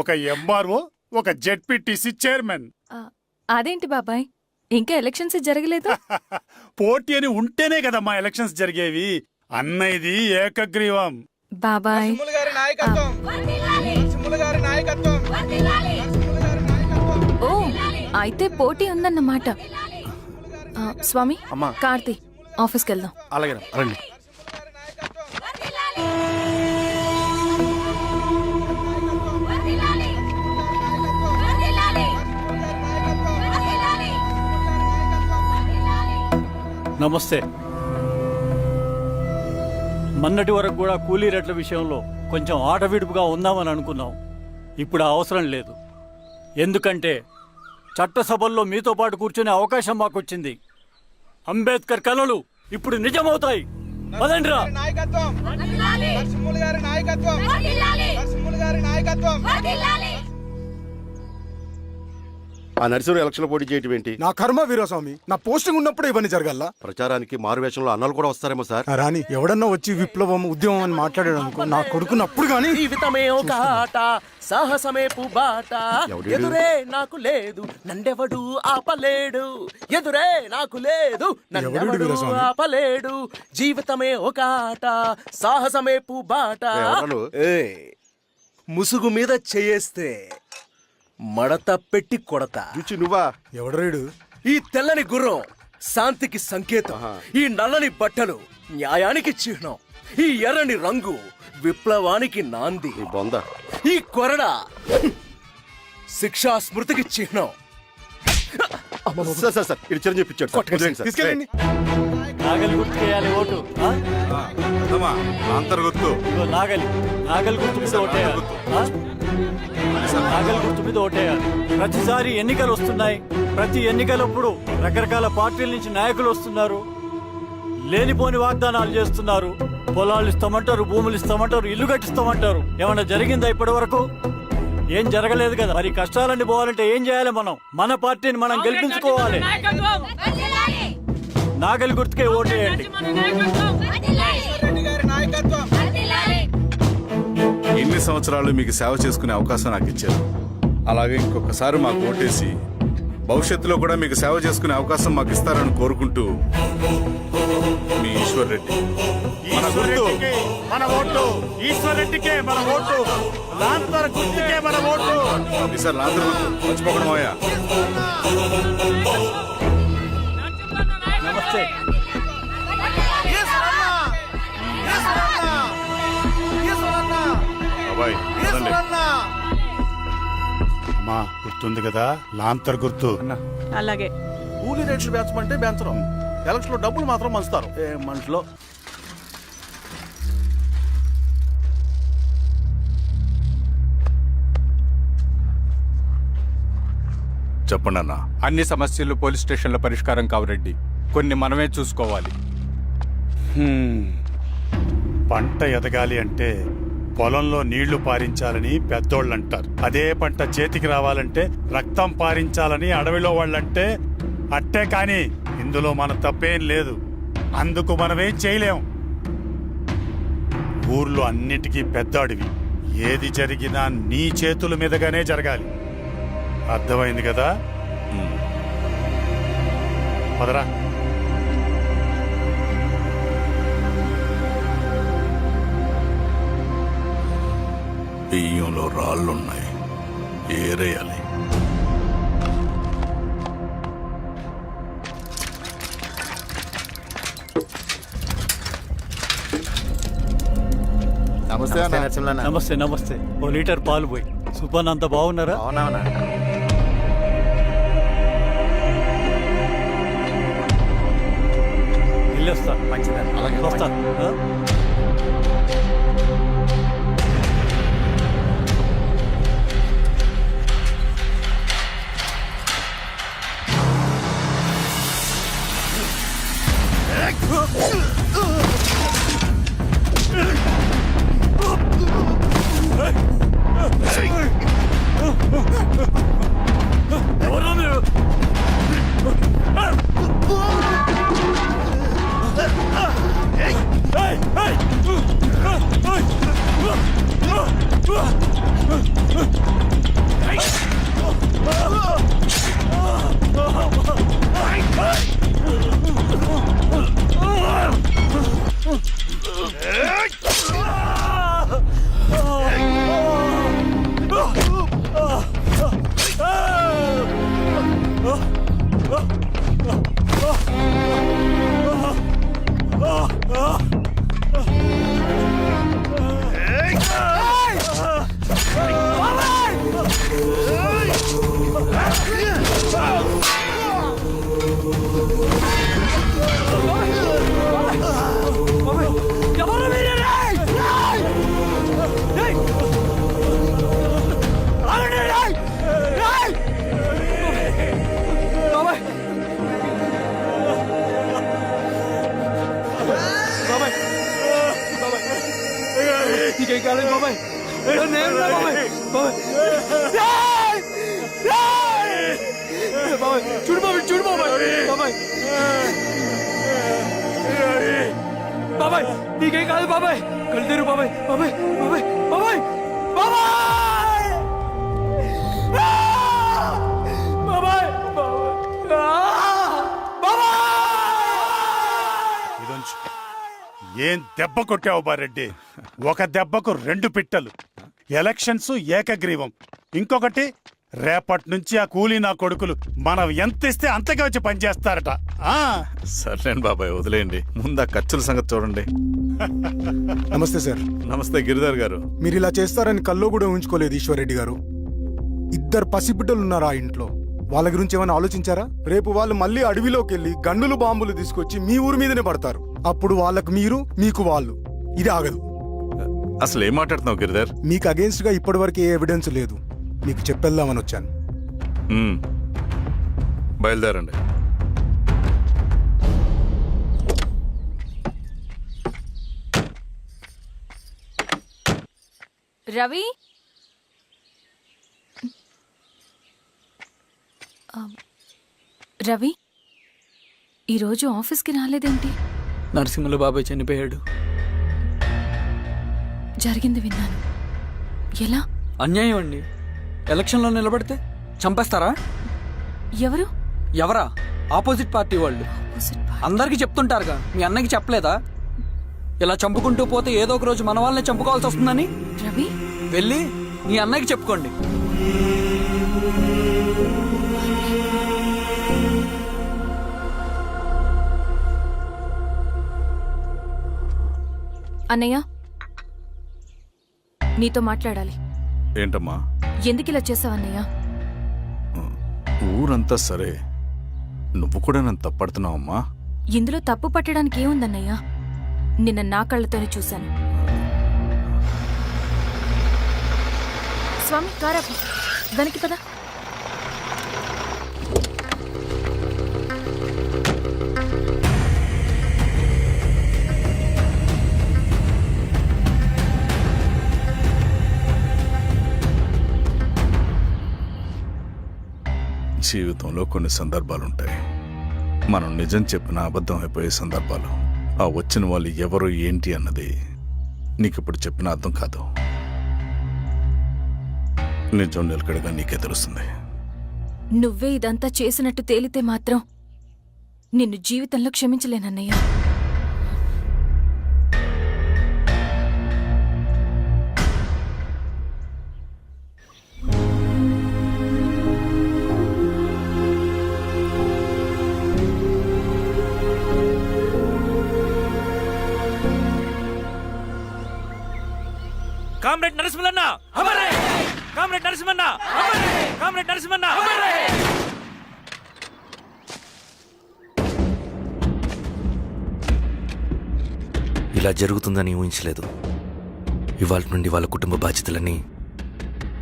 [SPEAKER 7] ఒక ఎంఆర్ఓ, ఒక జెడ్పీటీసీ చైర్మన్.
[SPEAKER 12] అదేంటి బాబాయ్, ఇంకా ఎలక్షన్స్ జరగలేదు?
[SPEAKER 7] పోటీ అని ఉంటేనే కదమ్మా ఎలక్షన్స్ జరిగేవి. అన్నయ్యది ఏకగ్రీవం.
[SPEAKER 12] బాబాయ్, ఓ అయితే పోటీ ఉందన్నమాట. స్వామి,
[SPEAKER 6] అమ్మా.
[SPEAKER 12] కార్తీ, ఆఫీస్కి వెళ్దాం.
[SPEAKER 6] అలాగే రండి.
[SPEAKER 11] నమస్తే. మొన్నటి వరకు కూడా కూలీ రేట్ల విషయంలో కొంచెం ఆటవిడుపుగా ఉందామని అనుకున్నాం. ఇప్పుడు ఆ అవసరం లేదు. ఎందుకంటే చట్టసభల్లో మీతో పాటు కూర్చునే అవకాశం మాకొచ్చింది. అంబేద్కర్ కలలు ఇప్పుడు నిజమవుతాయి. పదండ్రా.
[SPEAKER 6] ఆ నరసింహ ఎలక్షన్ పోటీ చేయటం ఏంటి?
[SPEAKER 9] నా కర్మ వీరస్వామి, నా పోస్టింగ్ ఉన్నప్పుడే ఇవన్నీ జరగాల.
[SPEAKER 6] ప్రచారానికి మారువేషంలో అన్నలు కూడా వస్తారేమో సార్.
[SPEAKER 9] రాని ఎవడన్నా వచ్చి విప్లవం ఉద్యమం అని మాట్లాడాడు అనుకో, నా కొడుకుని అప్పుడు గానీ
[SPEAKER 14] జీవితమే ఒక ఆట, సాహసమే పుబాట. ఎదురే నాకు లేదు, నన్నెవడు ఆపలేడు. ఎదురే నాకు లేదు, నన్నెవడు ఆపలేడు. జీవితమే ఒక ఆట, సాహసమే పుబాట. ముసుగు మీద చేయేస్తే మడత పెట్టి కొడతా.
[SPEAKER 6] నువ్వా?
[SPEAKER 9] ఎవడరేడు?
[SPEAKER 14] ఈ తెల్లని గుర్రం శాంతికి సంకేతం. ఈ నల్లని బట్టలు న్యాయానికి చిహ్నం. ఈ ఎర్రని రంగు విప్లవానికి నాంది. ఈ కొరడ శిక్షా స్మృతికి చిహ్నం.
[SPEAKER 6] చిరంజీవి తీసుకెళ్ళండి.
[SPEAKER 11] నాగలి గుర్తుకేయాలి ఓటు. ఇదిగో నాగలి గుర్తు మీద ఓటేయాలి. నాగలి గుర్తు మీద ఓటేయాలి. ప్రతిసారి ఎన్నికలు వస్తున్నాయి. ప్రతి ఎన్నికలప్పుడు రకరకాల పార్టీల నుంచి నాయకులు వస్తున్నారు. లేనిపోని వాగ్దానాలు చేస్తున్నారు. పొలాలు ఇస్తామంటారు, భూములు ఇస్తామంటారు, ఇల్లు కట్టిస్తామంటారు. ఏమన్నా జరిగిందా ఇప్పటి వరకు? ఏం జరగలేదు కదా. మరి కష్టాలన్నీ పోవాలంటే ఏం చేయాలి? మన పార్టీని మనం గెలిపించుకోవాలి. నాగలి గుర్తుకే ఓటేయండి.
[SPEAKER 5] ఇన్ని సంవత్సరాలు మీకు సేవ చేసుకునే అవకాశం నాకు ఇచ్చారు. అలాగే ఇంకొకసారి మాకు ఓటేసి భవిష్యత్తులో కూడా మీకు సేవ చేసుకునే అవకాశం మాకు ఇస్తారని కోరుకుంటూ మీ ఈశ్వర్ రెడ్డి. మన గుర్తు
[SPEAKER 7] ఈశ్వరెడ్డికి మన ఓటు, ఈశ్వరెడ్డికే మన ఓటు, లాంతర్ గుర్తుకే మన ఓటు.
[SPEAKER 5] ఈసారి లాంతర్ గుర్తు మర్చిపోకుండా పోయా.
[SPEAKER 11] నమస్తే.
[SPEAKER 5] బాబాయ్ పదండి.
[SPEAKER 7] అమ్మా గుర్తుంది కదా, లాంతర్ గుర్తు.
[SPEAKER 12] అలాగే
[SPEAKER 6] కూలీ రేట్లు పెంచమంటే పెంచడం, ఎలక్షన్ లో డబ్బులు మాత్రం పంచుతారు. ఏ మనుషులో
[SPEAKER 5] చెప్పండి అన్న.
[SPEAKER 8] అన్ని సమస్యలు పోలీస్ స్టేషన్లో పరిష్కారం కావు రెడ్డి, కొన్ని మనమే చూసుకోవాలి.
[SPEAKER 7] పంట ఎదగాలి అంటే పొలంలో నీళ్లు పారించాలని పెద్దోళ్ళు అంటారు. అదే పంట చేతికి రావాలంటే రక్తం పారించాలని అడవిలో వాళ్ళంటే అట్టే. కానీ ఇందులో మన తప్పేం లేదు, అందుకు మనమేం చేయలేం. ఊర్లో అన్నిటికీ పెద్ద అడవి, ఏది జరిగినా నీ చేతుల మీదగానే జరగాలి. అర్థమైంది కదా? పదరా.
[SPEAKER 5] బియ్యంలో రాళ్ళున్నాయి, ఏరేయాలి.
[SPEAKER 3] నమస్తే అన్న.
[SPEAKER 11] నమస్తే నమస్తే. ఓ లీటర్ పాలు పోయి. సుపన్ అంత బాగున్నారా?
[SPEAKER 13] అవునవునా?
[SPEAKER 11] వెళ్ళొస్తా.
[SPEAKER 13] మంచిదా?
[SPEAKER 11] వస్తా. ఆ? ఎవరా మీరు?
[SPEAKER 10] నీకేం కాలేదు బాబాయ్? బాబాయ్ చూడు బాబాయ్, చూడు బాబాయ్. బాబాయ్ బాబాయ్ నీకేం కాదు బాబాయ్. కళ్ళు బాబాయ్. బాబాయ్ బాబాయ్ బాబాయ్ బాబాయ్ బాబాయ్
[SPEAKER 7] ఇదొంచు. ఏం దెబ్బ కొట్టావు బారెడ్డి? ఒక దెబ్బకు 2 పిట్టలు. ఎలక్షన్స్ ఏకగ్రీవం. ఇంకొకటి, రేపటి నుంచి ఆ కూలీ నా కొడుకులు మనం ఎంత ఇస్తే అంతగా వచ్చి పనిచేస్తారట.
[SPEAKER 5] సర్లేండి బాబాయ్, వదిలేయండి. ముందు ఆ ఖర్చుల సంగతి చూడండి.
[SPEAKER 9] నమస్తే సార్.
[SPEAKER 5] నమస్తే గిరిధర్ గారు.
[SPEAKER 9] మీరు ఇలా చేస్తారని కల్లో కూడా ఊహించుకోలేదు ఈశ్వర్రెడ్డి గారు. 2 పసిబిడ్డలు ఉన్నారు ఆ ఇంట్లో. వాళ్ళ గురించి ఏమైనా ఆలోచించారా? రేపు వాళ్ళు మళ్ళీ అడవిలోకి వెళ్ళి గన్నులు బాంబులు తీసుకొచ్చి మీ ఊరి మీదనే పడతారు. అప్పుడు వాళ్ళకు మీరు, మీకు వాళ్ళు. ఇది ఆగదు.
[SPEAKER 5] అసలు ఏం మాట్లాడుతున్నావు గిరిధర్?
[SPEAKER 9] మీకు అగేన్స్ట్ గా ఇప్పటివరకు ఏ ఎవిడెన్స్ లేదు. మీకు చెప్పేద్దామని వచ్చాను.
[SPEAKER 5] బయలుదేరండి.
[SPEAKER 12] రవి, రవి ఈరోజు ఆఫీస్కి రాలేదేంటి?
[SPEAKER 10] నరసింహుల బాబాయ్ చనిపోయాడు.
[SPEAKER 12] జరిగింది విన్నాను. ఎలా?
[SPEAKER 10] అన్యాయం అండి. ఎలక్షన్లో నిలబడితే చంపేస్తారా?
[SPEAKER 12] ఎవరు?
[SPEAKER 10] ఎవరా? ఆపోజిట్ పార్టీ వాళ్ళు. అందరికీ చెప్తుంటారుగా, మీ అన్నకి చెప్పలేదా? ఇలా చంపుకుంటూ పోతే ఏదో ఒక రోజు మన వాళ్ళని చంపుకోవాల్సి వస్తుందని.
[SPEAKER 12] రవి,
[SPEAKER 10] వెళ్ళి మీ అన్నకి చెప్పుకోండి.
[SPEAKER 12] అన్నయ్య, నీతో మాట్లాడాలి.
[SPEAKER 5] ఏంటమ్మా?
[SPEAKER 12] ఎందుకు ఇలా చేసావన్నయ్య?
[SPEAKER 5] ఊరంతా సరే, నువ్వు కూడా నన్ను తప్పడుతున్నావమ్మా.
[SPEAKER 12] ఇందులో తప్పు పట్టడానికి ఏముందన్నయ్య? నిన్న నా కళ్ళతోనే చూశాను. స్వామి, కారాపు దానికి పద.
[SPEAKER 5] జీవితంలో కొన్ని సందర్భాలుంటాయి, మనం నిజం చెప్పిన అబద్ధం అయిపోయే సందర్భాలు. ఆ వచ్చిన వాళ్ళు ఎవరు ఏంటి అన్నది నీకిప్పుడు చెప్పిన అర్థం కాదు. నిజం నిలకడగా నీకే తెలుస్తుంది.
[SPEAKER 12] నువ్వే ఇదంతా చేసినట్టు తేలితే మాత్రం నిన్ను జీవితంలో క్షమించలేనన్నయ్య.
[SPEAKER 4] కామ్రేడ్ నరసింహన్న, కామ్రేడ్ నరసింహన్న, కామ్రేడ్ నరసింహన్న. ఇలా జరుగుతుందని ఊహించలేదు. ఇవాళ నుండి వాళ్ళ కుటుంబ బాధ్యతలన్నీ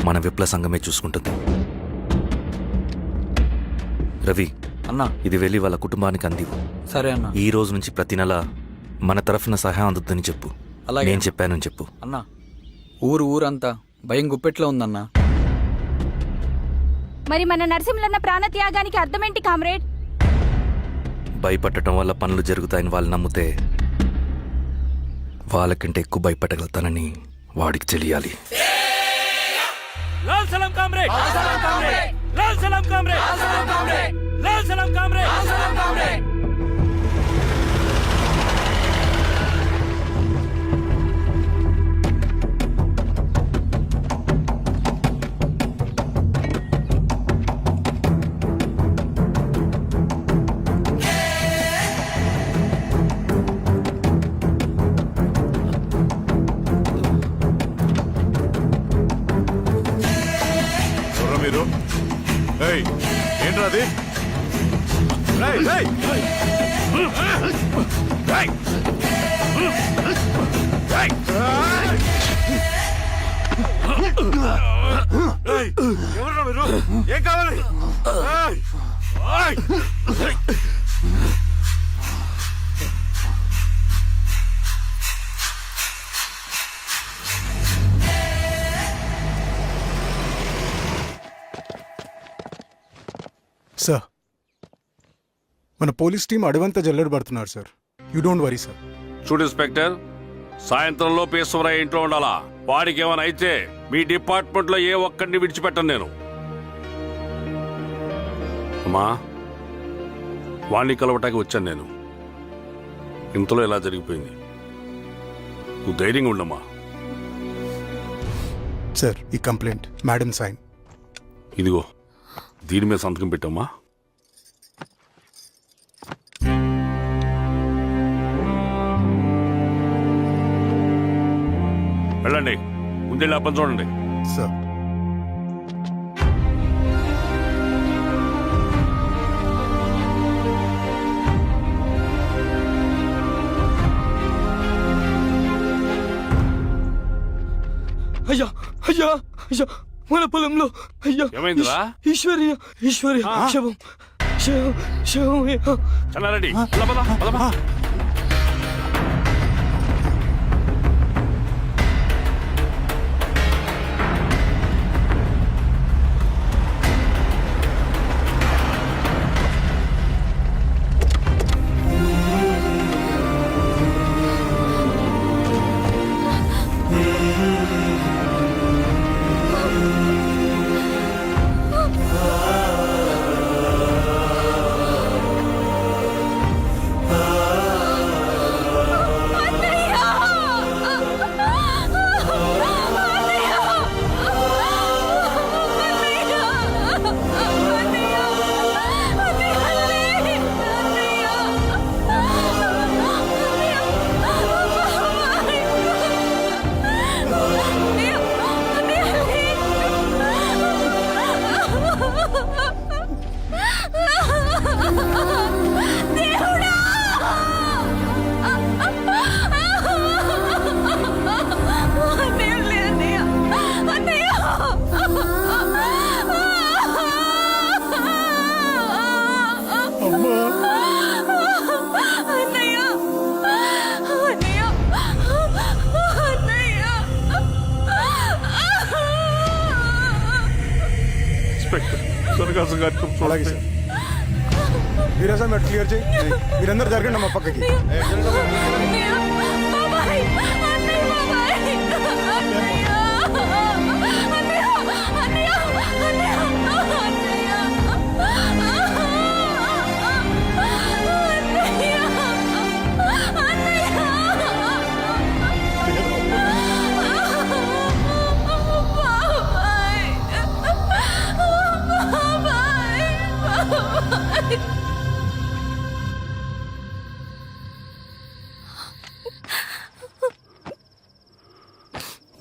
[SPEAKER 4] మన విప్లవ సంఘమే చూసుకుంటుంది. రవి
[SPEAKER 10] అన్నా,
[SPEAKER 4] ఇది వెళ్ళి వాళ్ళ కుటుంబానికి అందివు.
[SPEAKER 10] సరే అన్నా.
[SPEAKER 4] ఈ రోజు నుంచి ప్రతి నెల మన తరఫున సహాయం అందుతుందని చెప్పు.
[SPEAKER 10] అలాగే.
[SPEAKER 4] నేను చెప్పానని చెప్పు.
[SPEAKER 10] అన్నా, ఊరంతా భయం గుప్పెట్లో ఉందన్నా.
[SPEAKER 12] మరి మన నరసింహన్న ప్రాణత్యాగానికి అర్థమేంటి కామ్రేడ్?
[SPEAKER 4] భయపడటం వల్ల పనులు జరుగుతాయని వాళ్ళు నమ్మితే వాళ్ళకంటే ఎక్కువ భయపడగలుగుతానని వాడికి తెలియాలి. లాల్ సలాం కామ్రేడ్, లాల్ సలాం కామ్రేడ్, లాల్ సలాం కామ్రేడ్.
[SPEAKER 5] మీరు ఏంట్రా అది? ఎవరు మీరు? ఏం కావాలి?
[SPEAKER 9] సార్, మన పోలీస్ టీం అడవంతా జల్లెడ పడుతున్నారు sir. You don't worry sir.
[SPEAKER 2] చూడు ఇన్స్పెక్టర్, సాయంత్రంలో పేశ్వరయ్య ఇంట్లో ఉండాలా. వాడికి ఏమైనా అయితే మీ డిపార్ట్మెంట్ లో ఏ ఒక్కడిని విడిచిపెట్టను నేను. అమ్మా, వాణ్ణి కలవటానికి వచ్చాను నేను. ఇంతలో ఇలా జరిగిపోయింది. నువ్వు ధైర్యంగా ఉండమ్మా.
[SPEAKER 9] సార్, ఈ కంప్లైంట్ మేడం సైన్.
[SPEAKER 2] ఇదిగో, దీని మీద సంతకం పెట్టమ్మా. వెళ్ళండి, ముందెళ్ళి అప్పని చూడండి.
[SPEAKER 9] సార్,
[SPEAKER 10] అయ్యా అయ్యా అయ్యా, మన పొలంలో అయ్యా.
[SPEAKER 2] ఏమైందిరా?
[SPEAKER 10] ఈశ్వర్య శవం శవం శవం.
[SPEAKER 2] చెన్నారెడ్డి, పద పద పద పద.
[SPEAKER 9] అలాగే సార్ వీరాజా మీరు క్లియర్ చేయి మీరందరూ జరగండి అమ్మ పక్కకి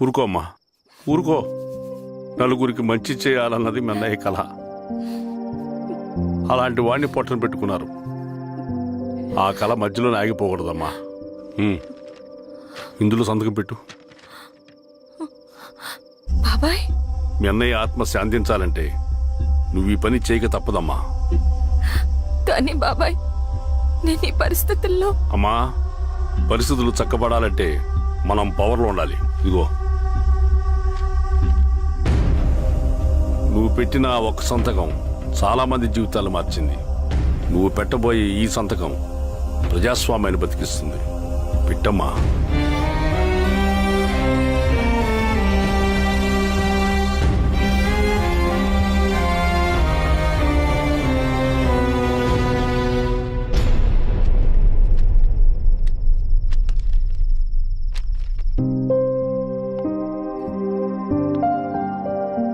[SPEAKER 2] ఊరుకో అమ్మా ఊరుకో. నలుగురికి మంచి చేయాలన్నది మీ అన్నయ్య కళ. అలాంటి వాడిని పొట్టను పెట్టుకున్నారు. ఆ కళ మధ్యలోనే ఆగిపోకూడదమ్మా. ఇందులో సంతకం పెట్టు.
[SPEAKER 12] బాబాయ్
[SPEAKER 2] మీ అన్నయ్య ఆత్మ శాంతించాలంటే నువ్వు ఈ పని చేయక తప్పదమ్మా.
[SPEAKER 12] కానీ బాబాయ్ నేను ఈ పరిస్థితుల్లో.
[SPEAKER 2] అమ్మా పరిస్థితులు చక్కబడాలంటే మనం పవర్లో ఉండాలి. ఇదిగో నువ్వు పెట్టిన ఆ ఒక్క సంతకం చాలా మంది జీవితాలు మార్చింది. నువ్వు పెట్టబోయే ఈ సంతకం ప్రజాస్వామ్యాన్ని బతికిస్తుంది. పెట్టమ్మా.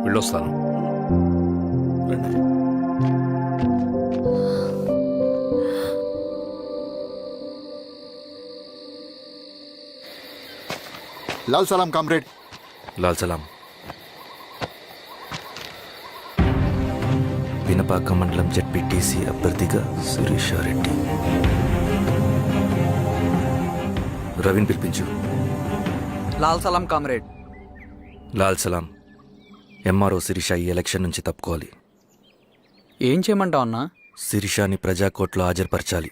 [SPEAKER 2] వెళ్ళొస్తాను.
[SPEAKER 3] లాల్ సలాం కామ్రేడ్.
[SPEAKER 4] లాల్ సలాం. పినపాక మండలం జెడ్పీటీసీ అభ్యర్థిగా శిరీషారెడ్డి. రవిని పిలిపించు.
[SPEAKER 10] లాల్ సలాం కామ్రేడ్.
[SPEAKER 4] లాల్ సలాం. ఎంఆర్ఓ శిరీష ఈ ఎలక్షన్ నుంచి తప్పుకోవాలి.
[SPEAKER 10] ఏం చేయమంటావు అన్నా?
[SPEAKER 4] శిరీషాని ప్రజాకోర్టులో హాజరుపరచాలి.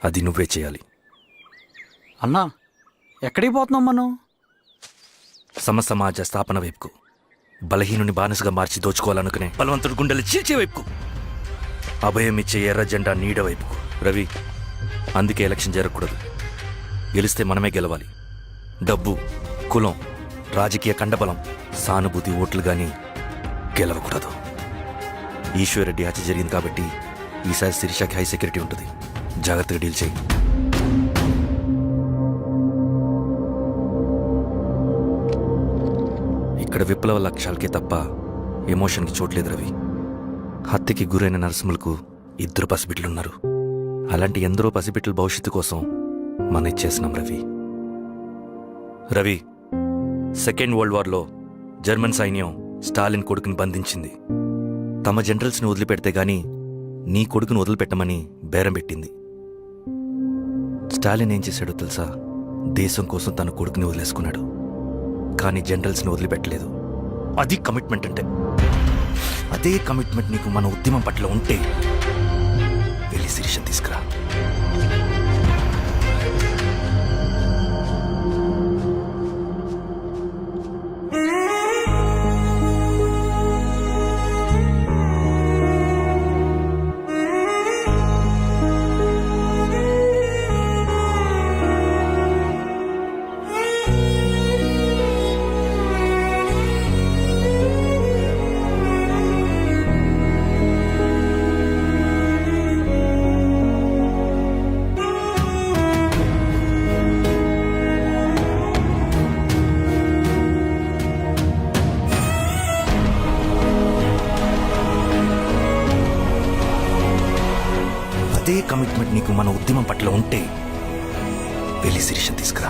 [SPEAKER 4] అది నువ్వే చేయాలి.
[SPEAKER 10] అన్నా ఎక్కడికి పోతున్నాం మనం?
[SPEAKER 4] సమసమాజ స్థాపన వైపుకు. బలహీనుని బానిసగా మార్చి దోచుకోవాలనుకునే బలవంతుడు గుండెలు చీల్చే వైపుకు. అభయం ఇచ్చే ఎర్ర జెండా నీడ వైపుకు. రవి, అందుకే ఎలక్షన్ జరగకూడదు. గెలిస్తే మనమే గెలవాలి. డబ్బు, కులం, రాజకీయ కండబలం, సానుభూతి ఓట్లు గాని గెలవకూడదు. ఈశ్వర్రెడ్డి హత్య జరిగింది కాబట్టి ఈసారి శిరీషకి హై సెక్యూరిటీ ఉంటుంది. జాగ్రత్తగా డీల్ చేయి. ఇక్కడ విప్లవ లక్ష్యాలకే తప్ప ఎమోషన్కి చోట్లేదు రవి. హత్యకి గురైన నరసింహులకు 2 పసిబిడ్డలున్నారు. అలాంటి ఎందరో పసిబిడ్డల భవిష్యత్తు కోసం మనం ఇచ్చేసినాం రవి. రవి, సెకండ్ వరల్డ్ వార్లో జర్మన్ సైన్యం స్టాలిన్ కొడుకుని బంధించింది. తమ జనరల్స్ని వదిలిపెడితే గాని నీ కొడుకును వదిలిపెట్టమని బేరం పెట్టింది. స్టాలిన్ ఏం చేశాడో తెలుసా? దేశం కోసం తన కొడుకుని వదిలేసుకున్నాడు. కానీ జనరల్స్ని వదిలిపెట్టలేదు. అది కమిట్మెంట్ అంటే. అదే కమిట్మెంట్ నీకు మన ఉద్యమం పట్ల ఉంటే వెళ్ళి శిరీష తీసుకురా. అదే కమిట్మెంట్ నీకు మన ఉద్యమం పట్ల ఉంటే వెళ్ళి శిరీష తీసుకురా.